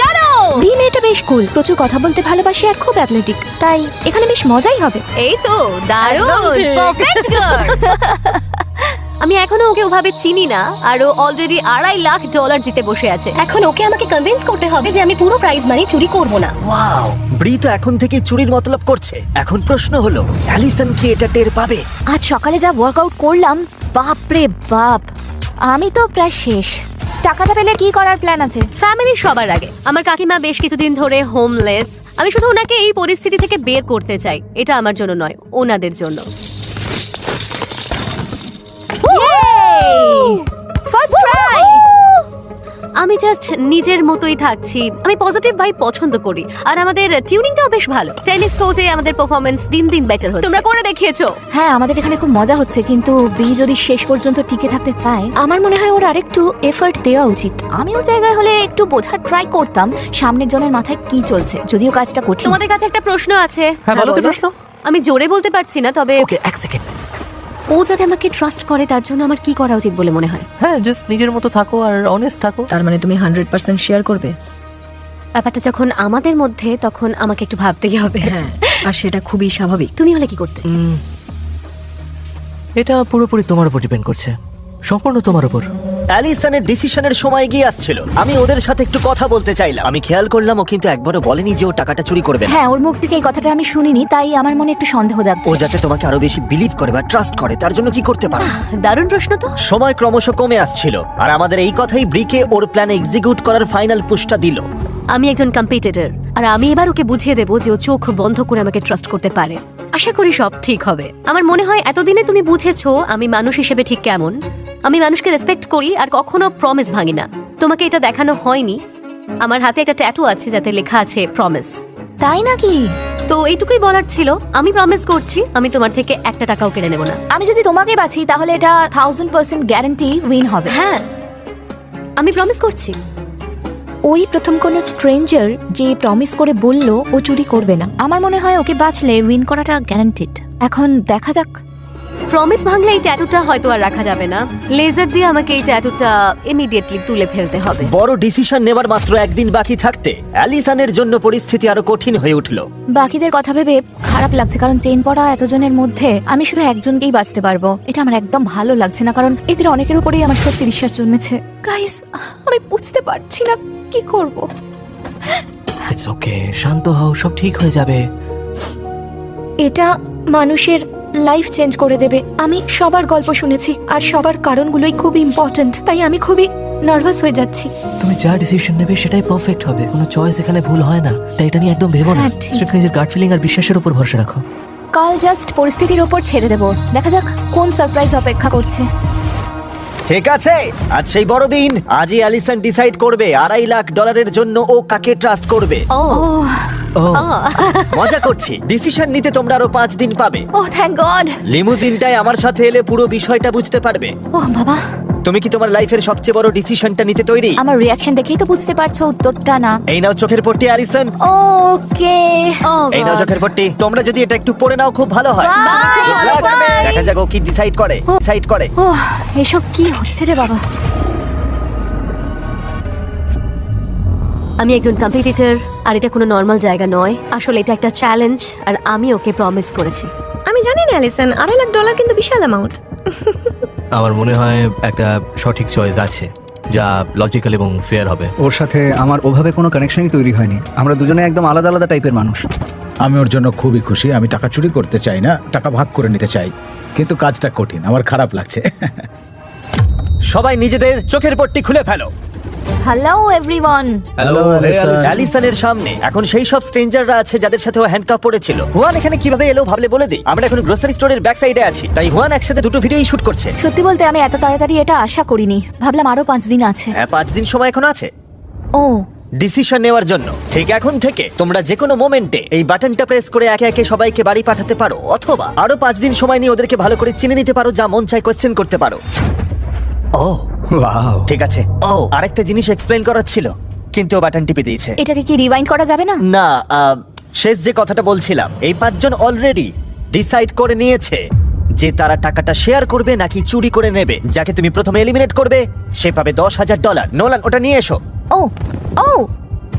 [SPEAKER 9] চলো।
[SPEAKER 2] বি মেয়েটা বেশ কুল, প্রচুর কথা বলতে ভালোবাসে আর খুব অ্যাথলেটিক, তাই এখানে বেশ মজাই হবে।
[SPEAKER 9] এই তো দারুণ, পারফেক্ট গার্ল। আমি এখনো ওকে ওভাবে চিনি না, আর ও অলরেডি $2.5 লাখ জিতে বসে আছে।
[SPEAKER 10] এখন ওকে আমাকে কনভিন্স করতে হবে যে আমি পুরো প্রাইজ মানি চুরি করব না।
[SPEAKER 1] ওয়াও, ব্রি তো এখন থেকে চুরির মতলব করছে। এখন প্রশ্ন হলো অ্যালিসন কি এটা টের পাবে?
[SPEAKER 2] আজ সকালে যা ওয়ার্কআউট করলাম, বাপ রে বাপ, আমি তো প্রায় শেষ। টাকাটা পেলে কি করার প্ল্যান আছে?
[SPEAKER 9] ফ্যামিলি সবার আগে। আমার কাকিমা বেশ কিছুদিন ধরে হোমলেস। আমি শুধু ওনাকে এই পরিস্থিতি থেকে বের করতে চাই। এটা আমার জন্য নয়, ওনাদের জন্য।
[SPEAKER 2] First try.
[SPEAKER 9] আমি জাস্ট নিজের মতোই থাকছি। আমি পজিটিভ ভাইব পছন্দ করি, আর আমাদের টিউনিংটাও বেশ ভালো। টেনিস কোর্টে আমাদের পারফরম্যান্স দিন দিন বেটার হচ্ছে। তোমরা করে দেখিয়েছো।
[SPEAKER 2] হ্যাঁ, আমাদের এখানে খুব মজা হচ্ছে, কিন্তু বি যদি শেষ পর্যন্ত টিকে থাকতে চায়, আমার মনে হয় ওর আরেকটু এফর্ট দেওয়া উচিত। আমি ওর জায়গায় হলে একটু বোঝার ট্রাই করতাম সামনের জনের মাথায় কি চলছে, যদিও কাজটা কঠিন।
[SPEAKER 9] তোমাদের কাছে একটা প্রশ্ন আছে।
[SPEAKER 7] হ্যাঁ, বলো কি প্রশ্ন?
[SPEAKER 9] আমি জোরে বলতে পারছি না, তবে
[SPEAKER 7] ওকে, 1 সেকেন্ড।
[SPEAKER 9] ও যাতে আমাকে ট্রাস্ট করে, তার জন্য আমার কি করা উচিত বলে মনে হয়?
[SPEAKER 7] হ্যাঁ, জাস্ট নিজের মতো থাকো আর অনেস্ট থাকো।
[SPEAKER 4] তার মানে তুমি 100% শেয়ার করবে?
[SPEAKER 9] ব্যাপারটা যখন আমাদের মধ্যে, তখন আমাকে একটু ভাবতেই হবে।
[SPEAKER 4] হ্যাঁ, আর সেটা খুবই স্বাভাবিক।
[SPEAKER 9] তুমি হলে কি করতে?
[SPEAKER 7] এটা পুরোপুরি তোমার উপর ডিপেন্ড করছে, সম্পূর্ণ তোমার উপর।
[SPEAKER 1] অ্যালিসনের ডিসিশনের সময় গিয়ে আসছিল। আমি ওদের সাথে একটু কথা বলতে চাইলাম। আমি খেয়াল করলাম ও কিন্তু একবারও বলেনি যে ও টাকাটা চুরি করবে না।
[SPEAKER 2] হ্যাঁ, ওর মুখ থেকে এই কথাটা আমি শুনিনি, তাই আমার মনে একটু সন্দেহ
[SPEAKER 1] ও
[SPEAKER 2] জাগছে।
[SPEAKER 1] যাতে তোমাকে আরো বেশি বিলিভ করে বা ট্রাস্ট করে, তার জন্য কি করতে পারো?
[SPEAKER 9] দারুণ প্রশ্ন তো।
[SPEAKER 1] সময় ক্রমশ কমে আসছিল, আর আমাদের এই কথাই ব্রিকে ওর প্ল্যান এক্সিকিউট করার ফাইনাল পুশটা দিল।
[SPEAKER 9] আমি একজন কম্পিটিটর, আর আমি এবার ওকে বুঝিয়ে দেবো যে ও চোখ বন্ধ করে আমাকে ট্রাস্ট করতে পারে। আশা করি সব ঠিক হবে। আমার মনে হয় এতদিনে তুমি বুঝেছো আমি মানুষ হিসেবে ঠিক কেমন। আমি মানুষকে রেসপেক্ট করি আর কখনো প্রমিস ভাঙি না। তোমাকে এটা দেখানো হয়নি, আমার হাতে একটা ট্যাটু আছে যাতে লেখা আছে প্রমিস।
[SPEAKER 10] তাই নাকি?
[SPEAKER 9] তো এইটুকুই বলার ছিল। আমি প্রমিস করছি আমি তোমার থেকে একটা টাকাও কেড়ে নেব না।
[SPEAKER 10] আমি যদি তোমাকে বাঁচি তাহলে এটা 1000% গ্যারান্টি উইন হবে।
[SPEAKER 9] হ্যাঁ, আমি প্রমিস করছি।
[SPEAKER 2] ওই প্রথম কোনো স্ট্রেঞ্জার যে প্রমিস করে বলল ও চুরি করবে না।
[SPEAKER 10] আমার মনে হয় ওকে বাঁচলে উইন করাটা গ্যারান্টিড। এখন দেখা যাক।
[SPEAKER 9] প্রমিস ভাঙলে এই ট্যাটুটা হয়তো আর রাখা যাবে না। লেজার দিয়ে আমাকে এই ট্যাটুটা ইমিডিয়েটলি তুলে ফেলতে হবে।
[SPEAKER 1] বড় ডিসিশন নেবার মাত্র একদিন বাকি থাকতে অ্যালিসনের জন্য পরিস্থিতি আরো কঠিন হয়ে উঠল।
[SPEAKER 10] বাকিদের কথা ভেবে খারাপ লাগছে, কারণ চেইন পড়া এতজনের মধ্যে আমি শুধু একজনকেই বাঁচতে পারবো। এটা আমার একদম ভালো লাগছে না, কারণ এদের অনেকের উপরেই আমার সত্যি বিশ্বাস জন্মেছে। গাইস, আমি বুঝতে পারছি না কি করব।
[SPEAKER 7] ইটস ওকে, শান্ত হও, সব ঠিক হয়ে যাবে।
[SPEAKER 2] এটা মানুষের লাইফ চেঞ্জ করে দেবে। আমি সবার গল্প শুনেছি আর সবার কারণগুলোই খুব ইম্পর্ট্যান্ট, তাই আমি খুবই নার্ভাস হয়ে যাচ্ছি।
[SPEAKER 7] তুমি যা ডিসিশন নেবে সেটাই পারফেক্ট হবে, কোনো চয়েস এখানে ভুল হয় না। তাই এটা নিয়ে একদম ভেবো না,
[SPEAKER 10] হ্যাঁ, ঠিক।
[SPEAKER 7] সির্ফ নিজের গাট ফিলিং আর বিশ্বাসের উপর ভরসা রাখো।
[SPEAKER 10] কাল জাস্ট পরিস্থিতির ওপর ছেড়ে দেবো, দেখা যাক কোন সারপ্রাইজ অপেক্ষা করছে।
[SPEAKER 1] ঠিক আছে, আজ সেই বড় দিন। আজই অ্যালিসন ডিসাইড করবে $2.5 লাখ জন্য ও কাকে ট্রাস্ট করবে। মজা করছি, ডিসিশন নিতে তোমরা আরো 5 দিন পাবে।
[SPEAKER 10] ওহ থ্যাংক গড।
[SPEAKER 1] লিমুজিনটায় আমার সাথে এলে পুরো বিষয়টা বুঝতে পারবে।
[SPEAKER 10] ওহ বাবা,
[SPEAKER 1] তুমি কি তোমার লাইফের সবচেয়ে বড় ডিসিশনটা নিতে তৈরি?
[SPEAKER 10] আমার রিয়াকশন দেখেই তো বুঝতে পারছো উত্তরটা না।
[SPEAKER 1] এই নাও চোখের পট্টি অ্যালিসন।
[SPEAKER 10] ওকে,
[SPEAKER 1] এই নাও চোখের পট্টি। তোমরা যদি এটা একটু পরে নাও খুব ভালো হয়।
[SPEAKER 10] Bye,
[SPEAKER 1] Good luck.
[SPEAKER 10] bye.
[SPEAKER 1] দেখা যাক ও কি ডিসাইড করে।
[SPEAKER 10] ওহ এসব কি হচ্ছে রে বাবা।
[SPEAKER 9] আমি একজন কম্পিটিটর আর এটা কোনো নর্মাল জায়গা নয়। আসলে এটা একটা চ্যালেঞ্জ আর আমি ওকে প্রমিস করেছি।
[SPEAKER 4] আমি জানি না অ্যালিসন, $2.5 লাখ কিন্তু বিশাল অ্যামাউন্ট।
[SPEAKER 7] আমার মনে হয় একটা সঠিক চয়েস আছে যা লজিক্যাল এবং ফেয়ার হবে।
[SPEAKER 3] ওর সাথে আমার ওভাবে কোনো কানেকশনই তৈরি হয়নি। আমরা দুজনে একদম আলাদা আলাদা টাইপের মানুষ।
[SPEAKER 6] আমি ওর জন্য খুবই খুশি। আমি টাকা চুরি করতে চাই না, টাকা ভাগ করে নিতে চাই, কিন্তু কাজটা কঠিন, আমার খারাপ লাগছে।
[SPEAKER 1] সবাই নিজেদের চোখের পট্টি খুলে ফেলো।
[SPEAKER 2] Hello everyone.
[SPEAKER 7] হ্যালো
[SPEAKER 1] অ্যালিসনের সামনে এখন সেই সব স্ট্রেঞ্জাররা আছে যাদের সাথে ও হ্যান্ডকাপ পড়েছিল। হুয়ান এখানে কিভাবে এলো ভাবলে বলে দিই। আমরা এখন গ্রোসারি স্টোরের ব্যাক সাইডে আছি, তাই হুয়ান একসাথে দুটো ভিডিওই শুট করছে।
[SPEAKER 10] সত্যি বলতে আমি এত তাড়াতাড়ি এটা আশা করিনি, ভাবলাম আরো 5 দিন আছে।
[SPEAKER 1] হ্যাঁ, 5 দিন সময় এখন আছে
[SPEAKER 10] ও
[SPEAKER 1] ডিসিশন নেওয়ার জন্য। ঠিক এখন থেকে তোমরা যে কোনো মোমেন্টে এই বাটনটা প্রেস করে একে একে সবাইকে বাড়ি পাঠাতে পারো, অথবা আরো 5 দিন সময় নিয়ে ওদেরকে ভালো করে চিনে নিতে পারো, যা মন চাই কোয়েশ্চেন করতে পারো। ও
[SPEAKER 3] ওয়াও,
[SPEAKER 1] ঠিক আছে। ও আরেকটা জিনিস এক্সপ্লেইন করার ছিল, কিন্তু ও বাটন টিপে দিয়েছে।
[SPEAKER 10] এটাকে কি রিওয়াইন্ড করা যাবে না?
[SPEAKER 1] না, শেষ যে কথাটা বলছিলাম, এই 5 জন অলরেডি ডিসাইড করে নিয়েছে যে তারা টাকাটা শেয়ার করবে নাকি চুরি করে নেবে। যাকে তুমি প্রথমে এলিমিনেট করবে সে পাবে $10,000। নোলান, ওটা নিয়ে এসো।
[SPEAKER 10] ও ও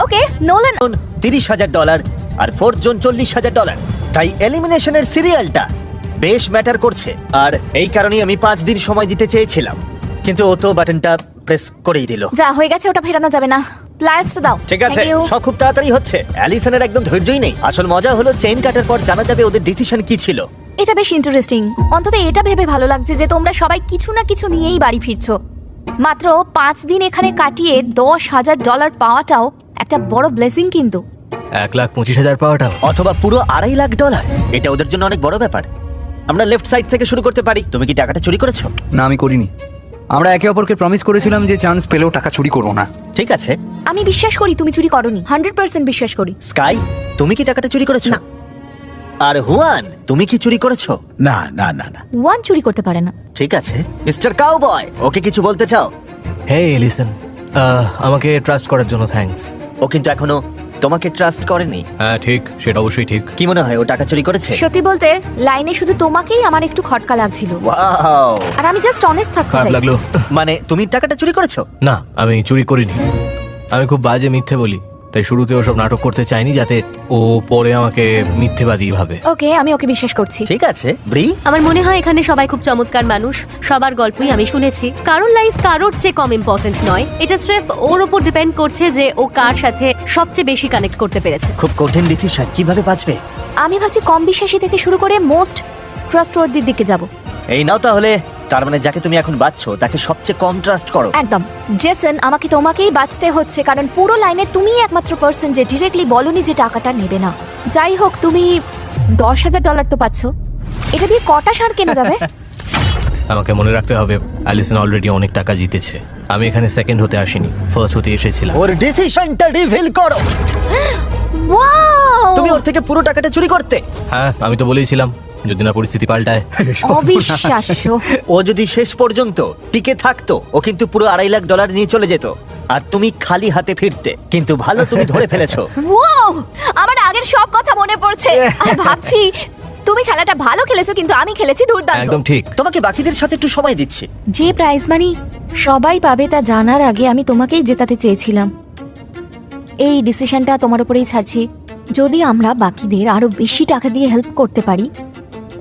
[SPEAKER 10] ওকে, নোলান।
[SPEAKER 1] $30,000 আর 4 জন $40,000। তাই এলিমিনেশনের সিরিয়ালটা বেশ ম্যাটার করছে। আর এই কারণেই আমি 5 দিন সময় দিতে চেয়েছিলাম, কিন্তু ও তো বাটনটা প্রেস করেই দিল।
[SPEAKER 10] যা হয়ে গেছে ওটা ফেরানো যাবে না। প্লায়ার্সটা দাও।
[SPEAKER 1] ঠিক আছে,
[SPEAKER 10] Thank you.
[SPEAKER 1] সব খুব তাড়াতাড়ি হচ্ছে। অ্যালিসনের একদম ধৈর্যই নেই। আসল মজা হলো চেইন কাটার পর জানা যাবে ওদের ডিসিশন কি ছিল।
[SPEAKER 10] এটা বেশ ইন্টারেস্টিং। অন্তত এটা ভেবে ভালো লাগছে যে তোমরা সবাই কিছু না কিছু নিয়েই বাড়ি ফিরছো। মাত্র 5 দিন এখানে কাটিয়ে $10,000 পাওয়াটাও একটা বড় ব্লেসিং কিন্তু।
[SPEAKER 7] 1,25,000 পাওয়াটাও।
[SPEAKER 1] অথবা পুরো $2.5 লাখ। এটা ওদের জন্য অনেক বড় ব্যাপার। আমরা লেফট সাইড থেকে শুরু করতে পারি। তুমি কি টাকাটা চুরি করেছো?
[SPEAKER 3] না, আমি করিনি। আমরা একে অপরকে প্রমিস করেছিলাম যে চান্স পেলেও টাকা চুরি করবো না।
[SPEAKER 1] ঠিক আছে
[SPEAKER 2] আমি বিশ্বাস করি তুমি চুরি করোনি, 100% বিশ্বাস করি।
[SPEAKER 1] স্কাই, তুমি কি টাকাটা চুরি করেছো?
[SPEAKER 4] না।
[SPEAKER 1] আর হুয়ান, তুমি কি চুরি করেছো?
[SPEAKER 6] না না না না।
[SPEAKER 2] ওয়ান চুরি করতে পারে না।
[SPEAKER 1] ঠিক আছে মিস্টার কাউবয়, ওকে কিছু বলতে চাও?
[SPEAKER 7] হে লিসেন, আমাকে ট্রাস্ট করার জন্য থ্যাঙ্কস।
[SPEAKER 1] ও কিন্তু এখনো তোমাকে ট্রাস্ট করেনি।
[SPEAKER 7] হ্যাঁ ঠিক, সেটা অবশ্যই ঠিক।
[SPEAKER 1] কি মনে হয় ও টাকা চুরি করেছে?
[SPEAKER 2] সত্যি বলতে লাইনে শুধু তোমাকেই আমার একটু খটকা লাগছিল,
[SPEAKER 1] ওয়াও,
[SPEAKER 2] আর আমি জাস্ট অনেস্ট থাকতে
[SPEAKER 7] খারাপ
[SPEAKER 2] চাই।
[SPEAKER 7] লাগলো।
[SPEAKER 1] মানে তুমি টাকাটা চুরি করেছো?
[SPEAKER 7] না, আমি চুরি করিনি। আমি খুব বাজে মিথ্যে বলি, তাই শুরুতে ওসব নাটক করতে চাইনি যাতে ও পরে আমাকে মিথ্যেবাদী ভাবে।
[SPEAKER 2] ওকে, আমি ওকে বিশ্বাস করছি।
[SPEAKER 1] ঠিক আছে ব্রি।
[SPEAKER 9] আমার মনে হয় এখানে সবাই খুব চমৎকার মানুষ। সবার গল্পই আমি শুনেছি। কারোর লাইফ কারোর চেয়ে কম ইম্পর্টেন্ট নয়। এটা স্রেফ ওর উপর ডিপেন্ড করছে যে ও কার সাথে সবচেয়ে বেশি কানেক্ট করতে পেরেছে।
[SPEAKER 1] খুব কঠিন ডিসিশন, কিভাবে বাঁচবে?
[SPEAKER 2] আমি ভাবছি কম বিশ্বাসী থেকে শুরু করে মোস্ট ট্রাস্টওয়ার্দির দিকে যাব।
[SPEAKER 1] এই নাও তাহলে। তার মানে যাকে তুমি এখন বাঁচছো তাকে সবচেয়ে কম ট্রাস্ট করো।
[SPEAKER 2] একদম। জেসন, আমাকে তোমাকেই বাঁচতে হচ্ছে, কারণ পুরো লাইনে তুমিই একমাত্র পার্সন যে ডিরেক্টলি বলনি যে টাকাটা নেবে না। যাই হোক, তুমি $10,000 তো পাচ্ছ। এটা দিয়ে কটা সার কেনা যাবে?
[SPEAKER 7] আমাকে মনে রাখতে হবে অ্যালিসন অলরেডি অনেক টাকা জিতেছে। আমি এখানে সেকেন্ড হতে আসিনি, ফার্স্ট হতে এসেছিলাম।
[SPEAKER 1] ওর ডিসিশনটা রিভিল করো।
[SPEAKER 10] ওয়াও
[SPEAKER 1] তুমি ওর থেকে পুরো টাকাটা চুরি করতে।
[SPEAKER 7] হ্যাঁ, আমি তো বলেইছিলাম যদি না পরিস্থিতি পাল্টায়।
[SPEAKER 10] অবিশ্বাস্য।
[SPEAKER 1] ও যদি শেষ পর্যন্ত টিকে থাকতো ও কিন্তু পুরো $2.5 লাখ নিয়ে চলে যেত আর তুমি খালি হাতে ফিরতে। কিন্তু ভালো তুমি ধরে ফেলেছো।
[SPEAKER 10] ওয়াও আমার আগের সব কথা মনে পড়ছে আর ভাবছি তুমি খেলাটা ভালো খেলেছো কিন্তু আমি খেলেছি দুর্দান্ত।
[SPEAKER 7] একদম ঠিক।
[SPEAKER 1] তোমাকে বাকিদের সাথে একটু সময় দিচ্ছি।
[SPEAKER 10] যে প্রাইজ মানি সবাই পাবে তা জানার আগে আমি তোমাকেই জেতাতে চেয়েছিলাম। এই ডিসিশনটা তোমার উপরেই ছাড়ছি। যদি আমরা বাকিদের আরো বেশি টাকা দিয়ে হেল্প করতে পারি,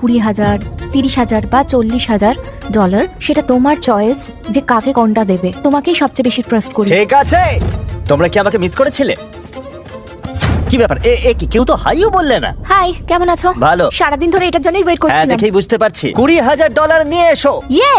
[SPEAKER 10] 20,000, 30,000 বা $40,000, সেটা তোমার চয়েস যে কাকে কোনটা দেবে। তোমাকেই সবচেয়ে বেশি ট্রাস্ট করি।
[SPEAKER 1] ঠিক আছে, তোমরা কি আমাকে মিস করেছিলে? কি ব্যাপার, এ কি কেউ তো হাইও বললে না?
[SPEAKER 10] হাই, কেমন আছো?
[SPEAKER 1] ভালো।
[SPEAKER 10] সারাদিন ধরে এটার জন্যই ওয়েট
[SPEAKER 1] হ্যাঁ,
[SPEAKER 10] করছিলাম।
[SPEAKER 1] দেখেই বুঝতে পারছি। $20,000 নিয়ে এসো।
[SPEAKER 10] ইয়ে,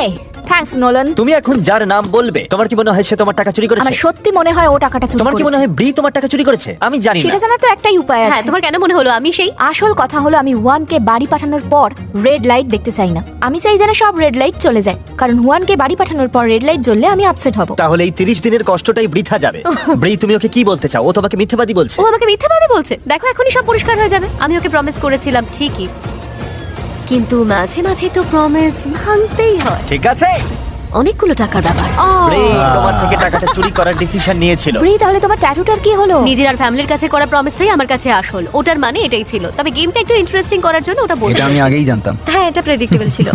[SPEAKER 10] থ্যাঙ্কস নোলান।
[SPEAKER 1] তুমি এখন যার নাম বলবে তোমার কি মনে হয় সে তোমার টাকা চুরি করেছে?
[SPEAKER 10] আমার সত্যি মনে হয় ও টাকাটা চুরি
[SPEAKER 1] তোমার কি মনে
[SPEAKER 10] করেছে।
[SPEAKER 1] হয় ব্রি তোমার টাকা চুরি করেছে? আমি জানি
[SPEAKER 10] সেটা
[SPEAKER 1] না।
[SPEAKER 10] জানার তো একটাই উপায়
[SPEAKER 9] হ্যাঁ,
[SPEAKER 10] আছে।
[SPEAKER 9] তোমার কেন মনে হলো আমি সেই?
[SPEAKER 10] আসল কথা হলো আমি হুয়ানকে বাড়ি পাঠানোর পর রেড লাইট দেখতে চাই না। আমি চাই যেন সব রেড লাইট চলে যায়, কারণ হুয়ানকে বাড়ি পাঠানোর পর রেড লাইট জ্বললে আমি আপসেট হব।
[SPEAKER 1] তাহলে এই 30 দিনের কষ্টটাই বৃথা যাবে। ব্রি, তুমি ওকে কি বলতে চাও? ও তোমাকে মিথ্যাবাদী বলছে।
[SPEAKER 9] ও আমাকে মিথ্যাবাদী বলছে। দেখো এখনই সব পরিষ্কার হয়ে যাবে। আমি ওকে প্রমিস করেছিলাম ঠিকই, কিন্তু মাঝে মাঝে তো প্রমিস ভাঙতেই হয়।
[SPEAKER 1] ঠিক আছে,
[SPEAKER 9] অনেকগুলো টাকার ব্যাপার।
[SPEAKER 1] ব্রি তোমার থেকে টাকাটা চুরি করার ডিসিশন নিয়েছিল।
[SPEAKER 10] ব্রি, তাহলে তোমার ট্যাটুটার কি হলো?
[SPEAKER 9] নিজের আর ফ্যামিলির কাছে করা প্রমিসটাই আমার কাছে আসল। ওটার মানে এটাই ছিল, তবে গেমটা একটু ইন্টারেস্টিং করার জন্য ওটা বলতে।
[SPEAKER 3] এটা আমি আগেই জানতাম।
[SPEAKER 4] হ্যাঁ, এটা প্রেডিক্টেবল ছিল।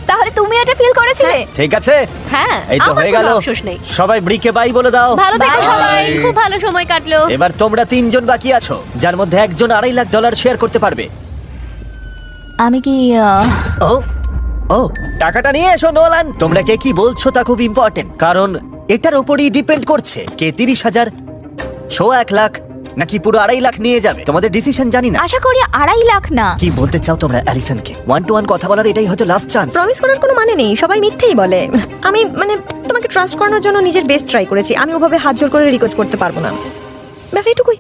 [SPEAKER 10] তাহলে তুমি এটা ফিল করেছিলে?
[SPEAKER 1] ঠিক আছে,
[SPEAKER 9] হ্যাঁ,
[SPEAKER 1] এই তো
[SPEAKER 9] আমার
[SPEAKER 1] হয়ে
[SPEAKER 9] কোনো
[SPEAKER 1] গেল।
[SPEAKER 9] আফসোস নেই।
[SPEAKER 1] সবাই ব্রিকে বাই বলে দাও।
[SPEAKER 9] ভালো থেকো
[SPEAKER 10] Bye.
[SPEAKER 9] সবাই, খুব ভালো সময় কাটলো।
[SPEAKER 1] এবার তোমরা 3 জন বাকি আছো, যার মধ্যে একজন $2.5 লাখ শেয়ার করতে পারবে।
[SPEAKER 10] আমি কি
[SPEAKER 1] ও ও টাকাটা নিয়ে এসো নোলান। তোমরা কে কি বলছো তা খুব ইম্পর্টেন্ট, কারণ এটার উপরই ডিপেন্ড করছে কে 30,000, 1 লাখ নাকি পুরো $2.5 লাখ নিয়ে যাবে। তোমাদের ডিসিশন জানি না।
[SPEAKER 10] আশা করি 2.5 লাখ না।
[SPEAKER 1] কি বলতে চাও তোমরা অ্যালিসনকে? 1-to-1 কথা বলার এটাই হয়তো লাস্ট চান্স।
[SPEAKER 4] প্রমিস করার কোনো মানে নেই, সবাই মিথ্যেই বলে। আমি তোমাকে ট্রাস্ট করানোর জন্য নিজের বেস্ট ট্রাই করেছি। আমি ওভাবে হাত জোর করে রিকোয়েস্ট করতে পারবো না। ব্যাস এইটুকুই।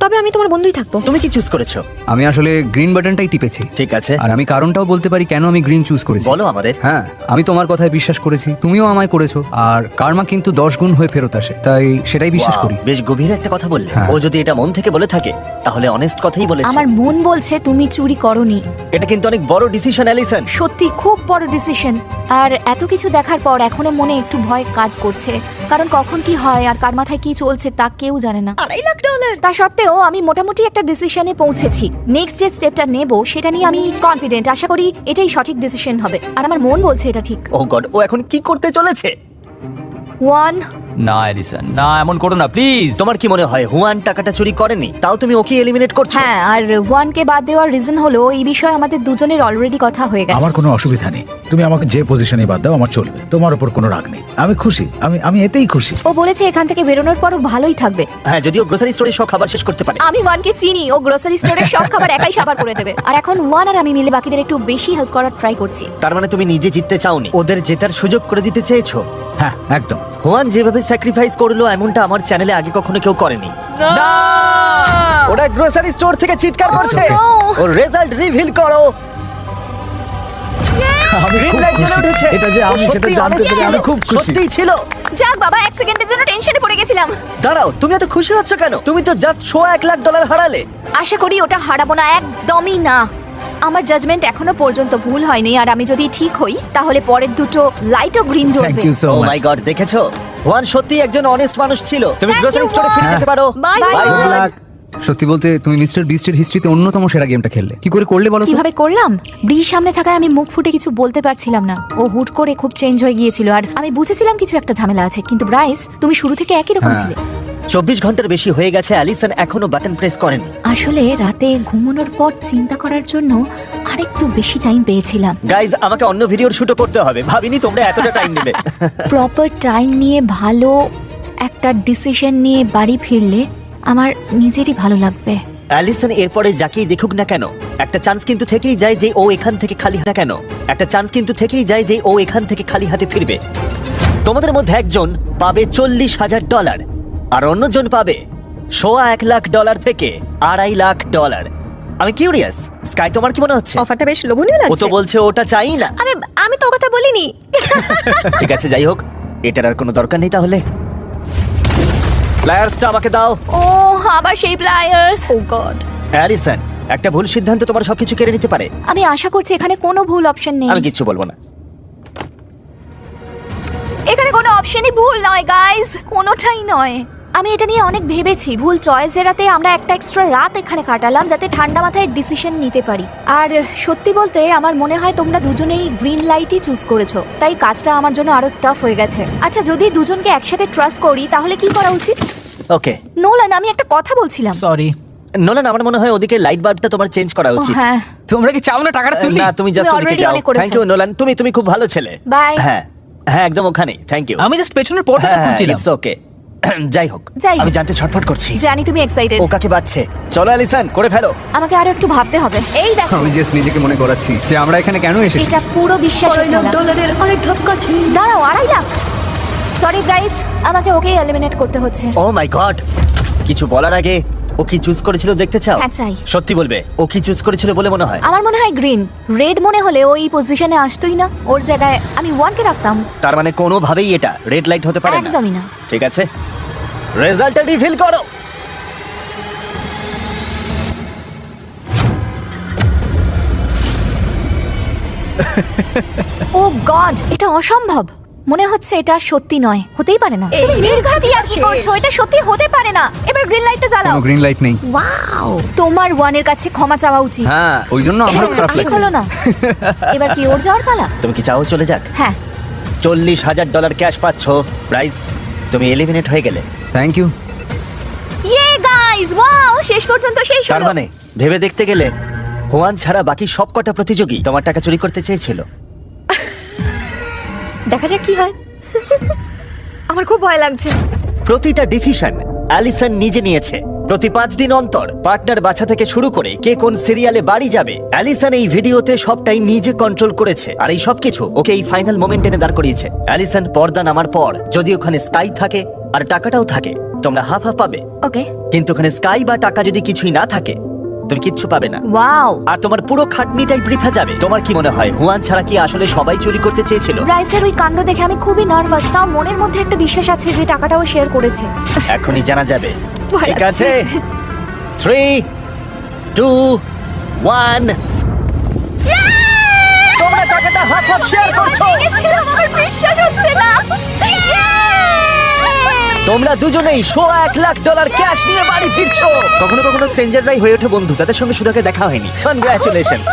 [SPEAKER 4] তবে আমি তোমার বন্ধুই থাকবো।
[SPEAKER 1] তুমি কি চুজ করেছো?
[SPEAKER 3] আমি আসলে গ্রিন বাটনটাই টিপেছি।
[SPEAKER 1] ঠিক আছে,
[SPEAKER 3] আর আমি কারণটাও বলতে পারি কেন আমি গ্রিন চুজ করেছি।
[SPEAKER 1] বলো আমাদের।
[SPEAKER 3] হ্যাঁ, আমি তোমার কথায় বিশ্বাস করেছি, তুমিও আমায় করেছো। আর কার্মা কিন্তু 10 গুণ হয়ে ফেরত আসে, তাই সেটাই বিশ্বাস
[SPEAKER 1] Wow,
[SPEAKER 3] করি।
[SPEAKER 1] বেশ গভীর একটা কথা বললে।
[SPEAKER 3] হ্যাঁ।
[SPEAKER 1] ও যদি এটা মন থেকে বলে থাকে তাহলে অনেস্ট কথাই বলেছে।
[SPEAKER 10] আমার মন বলছে তুমি চুরি করনি।
[SPEAKER 1] এটা কিন্তু অনেক বড় ডিসিশন অ্যালিসন।
[SPEAKER 10] সত্যি খুব বড় ডিসিশন। আর এত কিছু দেখার পর এখনো মনে একটু ভয় কাজ করছে, কারণ কখন কি হয় আর কার মাথায় কি চলছে তা কেউ জানে না।
[SPEAKER 4] $2.5 লাখ।
[SPEAKER 10] তা সত্ত্বেও আমি মোটামুটি একটা ডিসিশনে পৌঁছেছি। নেক্সট যে স্টেপটা নেব সেটা নিয়ে আমি কনফিডেন্ট। আশা করি এটাই সঠিক ডিসিশন হবে, আর আমার মন বলছে এটা ঠিক।
[SPEAKER 1] ও গড, ও এখন কি করতে চলেছে?
[SPEAKER 10] 1
[SPEAKER 5] না এলিসন, না এমন করো না প্লিজ।
[SPEAKER 1] তোমার কি মনে হয় হুয়ান টাকাটা চুরি করেনি, তাও তুমি ওকে এলিমিনেট করছো?
[SPEAKER 10] হ্যাঁ, আর 1কে বাদ দেওয়ার রিজন হলো এই বিষয়ে আমাদের দুজনের অলরেডি কথা হয়ে গেছে।
[SPEAKER 6] আমার কোনো অসুবিধা নেই, তুমি আমাকে যে পজিশনে বাদ দাও আমার চলবে। তোমার উপর কোনো রাগ নেই, আমি খুশি। আমি এতেই খুশি।
[SPEAKER 10] ও বলেছে এখান থেকে বেরোনোর পরও ভালোই থাকবে।
[SPEAKER 1] হ্যাঁ, যদিও গ্রোসারি স্টোরে সব খাবার শেষ করতে পারে।
[SPEAKER 10] আমি 1কে চিনি, ও গ্রোসারি স্টোরের সব খাবার একাই সাবার করে দেবে। আর এখন 1 আর আমি মিলে বাকিদের একটু বেশি হেল্প করার ট্রাই করছি।
[SPEAKER 1] তার মানে তুমি নিজে জিততে চাওনি, ওদের জেতার সুযোগ করে দিতে চেয়েছো।
[SPEAKER 6] হ্যাঁ, একদম।
[SPEAKER 1] হুয়ান যেভাবে স্যাক্রিফাইস করলো এমনটা আমার চ্যানেলে আগে কখনো কেউ করেনি। ওরা গ্রোসারি স্টোর থেকে চিৎকার করছে।
[SPEAKER 10] no!
[SPEAKER 1] ওর রেজাল্ট রিভিল করো।
[SPEAKER 6] আমি
[SPEAKER 1] Green
[SPEAKER 6] খুব
[SPEAKER 1] light জ্বলে
[SPEAKER 6] খুশি।
[SPEAKER 1] উঠেছে।
[SPEAKER 6] এটা যে আমি
[SPEAKER 1] ও
[SPEAKER 6] সেটা
[SPEAKER 1] সত্যিই
[SPEAKER 6] জানতে
[SPEAKER 1] honest
[SPEAKER 6] পেরে আমি
[SPEAKER 1] ছিল।
[SPEAKER 6] খুব খুশি।
[SPEAKER 1] সত্যিই ছিল।
[SPEAKER 10] যাক বাবা, 1 সেকেন্ডের জন্য টেনশনে পড়ে গেছিলাম।
[SPEAKER 1] দাঁড়াও, তুমি এত খুশি হচ্ছ কেন? তুমি তো জাস্ট $1 লাখ হারালে।
[SPEAKER 10] আশা করি ওটা হারাবো না, একদমই না। আমার জাজমেন্ট এখনো পর্যন্ত ভুল হয়নি, আর আমি যদি ঠিক হই তাহলে পরের দুটো লাইটও গ্রিন
[SPEAKER 6] থ্যাংক
[SPEAKER 10] জ্বলবে।
[SPEAKER 6] ইউ সো
[SPEAKER 1] ও
[SPEAKER 6] মাচ।
[SPEAKER 1] মাই গড, দেখেছো? হুয়ান সত্যি একজন অনেস্ট মানুষ ছিল। তুমি
[SPEAKER 10] Thank
[SPEAKER 1] গ্রোসারি
[SPEAKER 10] you,
[SPEAKER 1] স্টোরে ফিরে
[SPEAKER 10] Juan.
[SPEAKER 1] যেতে পারো।
[SPEAKER 10] Bye,
[SPEAKER 1] Bye,
[SPEAKER 10] Juan.
[SPEAKER 1] Juan.
[SPEAKER 6] Lakh.
[SPEAKER 3] সত্যি বলতে তুমি মিস্টার বিস্টের হিস্ট্রিতে অন্যতম সেরা গেমটা খেললে। কি করে করলে বলো তো?
[SPEAKER 10] কিভাবে করলাম? ব্রির সামনে থাকায় আমি মুখ ফুটে কিছু বলতে পারছিলাম না। ও হুট করে খুব চেঞ্জ হয়ে গিয়েছিল, আর আমি বুঝেছিলাম কিছু একটা ঝামেলা আছে। কিন্তু ব্রাইস, তুমি শুরু থেকে একই রকম
[SPEAKER 3] হ্যাঁ।
[SPEAKER 10] ছিলে।
[SPEAKER 1] 24 ঘন্টার বেশি হয়ে গেছে, অ্যালিসন এখনো বাটন প্রেস করেনি।
[SPEAKER 10] আসলে রাতে ঘুমানোর পর চিন্তা করার জন্য আরেকটু বেশি টাইম পেয়েছিলাম।
[SPEAKER 1] গাইজ, আমাকে অন্য ভিডিওর শুটও করতে হবে, ভাবিনি তোমরা এতটা টাইম নেবে।
[SPEAKER 10] প্রপার টাইম নিয়ে ভালো একটা ডিসিশন নিয়ে বাড়ি ফিরলে আমার নিজেরই ভালো লাগবে।
[SPEAKER 1] অ্যালিসন এরপরে যাকেই দেখুক না কেন, একটা চান্স কিন্তু থেকেই যায় যে ও এখান থেকে খালি না কেন, একটা চান্স কিন্তু থেকেই যায় যে ও এখান থেকে খালি হাতে ফিরবে। তোমাদের মধ্যে একজন পাবে $40,000 আর অন্যজন পাবে $1.25 লাখ থেকে $2.5 লাখ। আমি কিউরিয়াস, স্কাই তোমার কি মনে হচ্ছে?
[SPEAKER 4] অফারটা বেশ লোভনীয়
[SPEAKER 1] ও তো
[SPEAKER 4] লাগছে।
[SPEAKER 1] বলছে ওটা চাই না।
[SPEAKER 4] আরে আমি তো ও কথা বলিনি।
[SPEAKER 1] ঠিক আছে, যাই হোক, এটার আর কোনো দরকার নেই তাহলে। প্লায়ার্সটা আমাকে দাও।
[SPEAKER 10] ও আবার সেই প্লায়ার্স।
[SPEAKER 4] ও গড।
[SPEAKER 1] অ্যালিসন, একটা ভুল সিদ্ধান্ত তোমার সবকিছু কেড়ে নিতে পারে।
[SPEAKER 10] আমি আশা করছি এখানে কোনো ভুল অপশন নেই।
[SPEAKER 1] আমি কিচ্ছু বলবো না।
[SPEAKER 10] এখানে কোনো অপশনই ভুল নয় গাইস, কোনোটাই নয়। আমি এটা নিয়ে অনেক ভেবেছি। ভুল চয়েস এড়াতে আমরা একটা এক্সট্রা রাত এখানে কাটালাম যাতে ঠান্ডা মাথায় ডিসিশন নিতে পারি। আর সত্যি বলতে আমার মনে হয় তোমরা দুজনেই গ্রিন লাইটই চুজ করেছো, তাই কাজটা আমার জন্য আরো টাফ হয়ে গেছে। আচ্ছা, যদি দুজনকে একসাথে ট্রাস্ট করি তাহলে কি করা উচিত?
[SPEAKER 1] ওকে
[SPEAKER 10] নোলান, আমি একটা কথা বলছিলাম।
[SPEAKER 8] সরি।
[SPEAKER 1] নোলান, আমার মনে হয় ওদিকে লাইট বাল্বটা তোমার চেঞ্জ করা
[SPEAKER 10] ও
[SPEAKER 1] উচিত।
[SPEAKER 10] হ্যাঁ,
[SPEAKER 8] তোমরা কি চাও না টাকাটা তুলি?
[SPEAKER 1] না, তুমি জাস্ট
[SPEAKER 10] তুমি
[SPEAKER 1] ওদিকে
[SPEAKER 10] already
[SPEAKER 1] যাও।
[SPEAKER 10] অনেক করেছো।
[SPEAKER 1] থ্যাংক ইউ নোলান, তুমি খুব ভালো ছেলে।
[SPEAKER 10] বাই।
[SPEAKER 1] হ্যাঁ হ্যাঁ, একদম ওখানে। Thank you.
[SPEAKER 8] আমি জাস্ট পেছনের পথটা খুঁজছিলাম।
[SPEAKER 1] It's okay. যাই হোক,
[SPEAKER 10] যাই হোক।
[SPEAKER 1] আমি জানতে ছটফট করছি।
[SPEAKER 10] জানি তুমি এক্সাইটেড।
[SPEAKER 1] ও কাকে বাচ্ছে। চলো অ্যালিসন, করে ফেলো।
[SPEAKER 10] আমাকে আরো একটু ভাবতে হবে। এই দেখো,
[SPEAKER 3] আমি জাস্ট নিজেকে মনে করাচ্ছি যে আমরা এখানে কেন এসেছি।
[SPEAKER 10] এটা পুরো বিশ্বাসের খেলা।
[SPEAKER 4] ডলারের অনেক ধাক্কা আছে।
[SPEAKER 10] দাঁড়াও, 2.5 লাখ। সরি ব্রাইস, আমাকে ওকেই এলিমিনেট করতে হচ্ছে।
[SPEAKER 1] ও মাই গড, কিছু বলার আগে ও কি চুজ করেছিল দেখতে চাও?
[SPEAKER 10] হ্যাঁ, চাই।
[SPEAKER 1] সত্যি বলবে ও কি চুজ করেছিল বলে মনে হয়?
[SPEAKER 10] আমার মনে হয় গ্রিন। রেড মনে হলে ওই পজিশনে আসতোই না। ওর জায়গায় আমি 1কে রাখতাম।
[SPEAKER 1] তার মানে কোনোভাবেই এটা রেড লাইট হতে পারে না।
[SPEAKER 10] একদমই না।
[SPEAKER 1] ঠিক আছে, রেজাল্টটা রিভিল করো।
[SPEAKER 10] ও গড, এটা অসম্ভব। মনে হচ্ছে এটা সত্যি নয়, হতেই পারে না। তুমি নির্ঘাত আর কি করছো? এটা সত্যি হতে পারে না। এবার গ্রিন লাইটটা জ্বালাও।
[SPEAKER 3] কোনো গ্রিন লাইট নেই।
[SPEAKER 10] ওয়াও, তোমার 1 এর কাছে ক্ষমা চাওয়া উচিত।
[SPEAKER 3] হ্যাঁ, ওই জন্য আমারও
[SPEAKER 10] এটা
[SPEAKER 3] খারাপ
[SPEAKER 10] ঠিক
[SPEAKER 3] লাগছে।
[SPEAKER 10] হলো না। এবার কি ওর যাওয়ার পালা?
[SPEAKER 1] তুমি কি চাও চলে যাক?
[SPEAKER 10] হ্যাঁ।
[SPEAKER 1] $40,000 ক্যাশ পাচ্ছ। প্রাইস, তুমি এলিমিনেট হয়ে গেলে।
[SPEAKER 3] Thank you.
[SPEAKER 10] Yay guys, wow, শেষ পর্যন্ত শেষ
[SPEAKER 1] তার
[SPEAKER 10] হলো।
[SPEAKER 1] মানে ভেবে দেখতে গেলে হুয়ান ছাড়া বাকি সবকটা প্রতিযোগী তোমার টাকা চুরি করতে চেয়েছিল।
[SPEAKER 4] দেখা যাক কি হয়।
[SPEAKER 10] আমার খুব ভয় লাগছে।
[SPEAKER 1] প্রতিটা ডিসিশন অ্যালিসন নিজে নিয়েছে। প্রতি 5 দিন অন্তর পার্টনার বাছা থেকে শুরু করে কে কোন সিরিয়ালে বাড়ি যাবে, অ্যালিসন এই ভিডিওতে সবটাই নিজে কন্ট্রোল করেছে। আর এই সবকিছু ওকে এই ফাইনাল মোমেন্ট এনে দাঁড় করিয়েছে। অ্যালিসন পর্দা নামার পর যদি ওখানে স্কাই থাকে আর টাকাটাও থাকে, তোমরা হাফ হাফ পাবে।
[SPEAKER 10] ওকে।
[SPEAKER 1] কিন্তু ওখানে স্কাই বা টাকা যদি কিছুই না থাকে, তুমি কিচ্ছু পাবে না।
[SPEAKER 10] ওয়াও।
[SPEAKER 1] আর তোমার পুরো খাটনিটাই বৃথা যাবে। তোমার কি মনে হয় হুয়ান ছাড়া কি আসলে সবাই চুরি করতে চেয়েছিল?
[SPEAKER 10] ব্রাইসের ওই কাণ্ড দেখে আমি খুবই নার্ভাস। তাও মনের মধ্যে একটা বিশ্বাস আছে যে টাকাটাও শেয়ার করেছে।
[SPEAKER 1] এখনই জানা যাবে।
[SPEAKER 10] ভয়
[SPEAKER 1] ঠিক
[SPEAKER 10] লাগছে।
[SPEAKER 1] আছে, 3, 2, 1। তোমরা টাকাটা হাফ হাফ শেয়ার করছো।
[SPEAKER 10] আমার বিশ্বাস হচ্ছে না।
[SPEAKER 1] তোমরা দুজনেই $1,00,000 ক্যাশ নিয়ে বাড়ি ফিরছো। কখনো কখনো স্ট্রেঞ্জাররাই হয়ে ওঠে বন্ধু, তাদের সঙ্গে সুধাকে দেখা হয়নি। কনগ্রাচুলেশনস।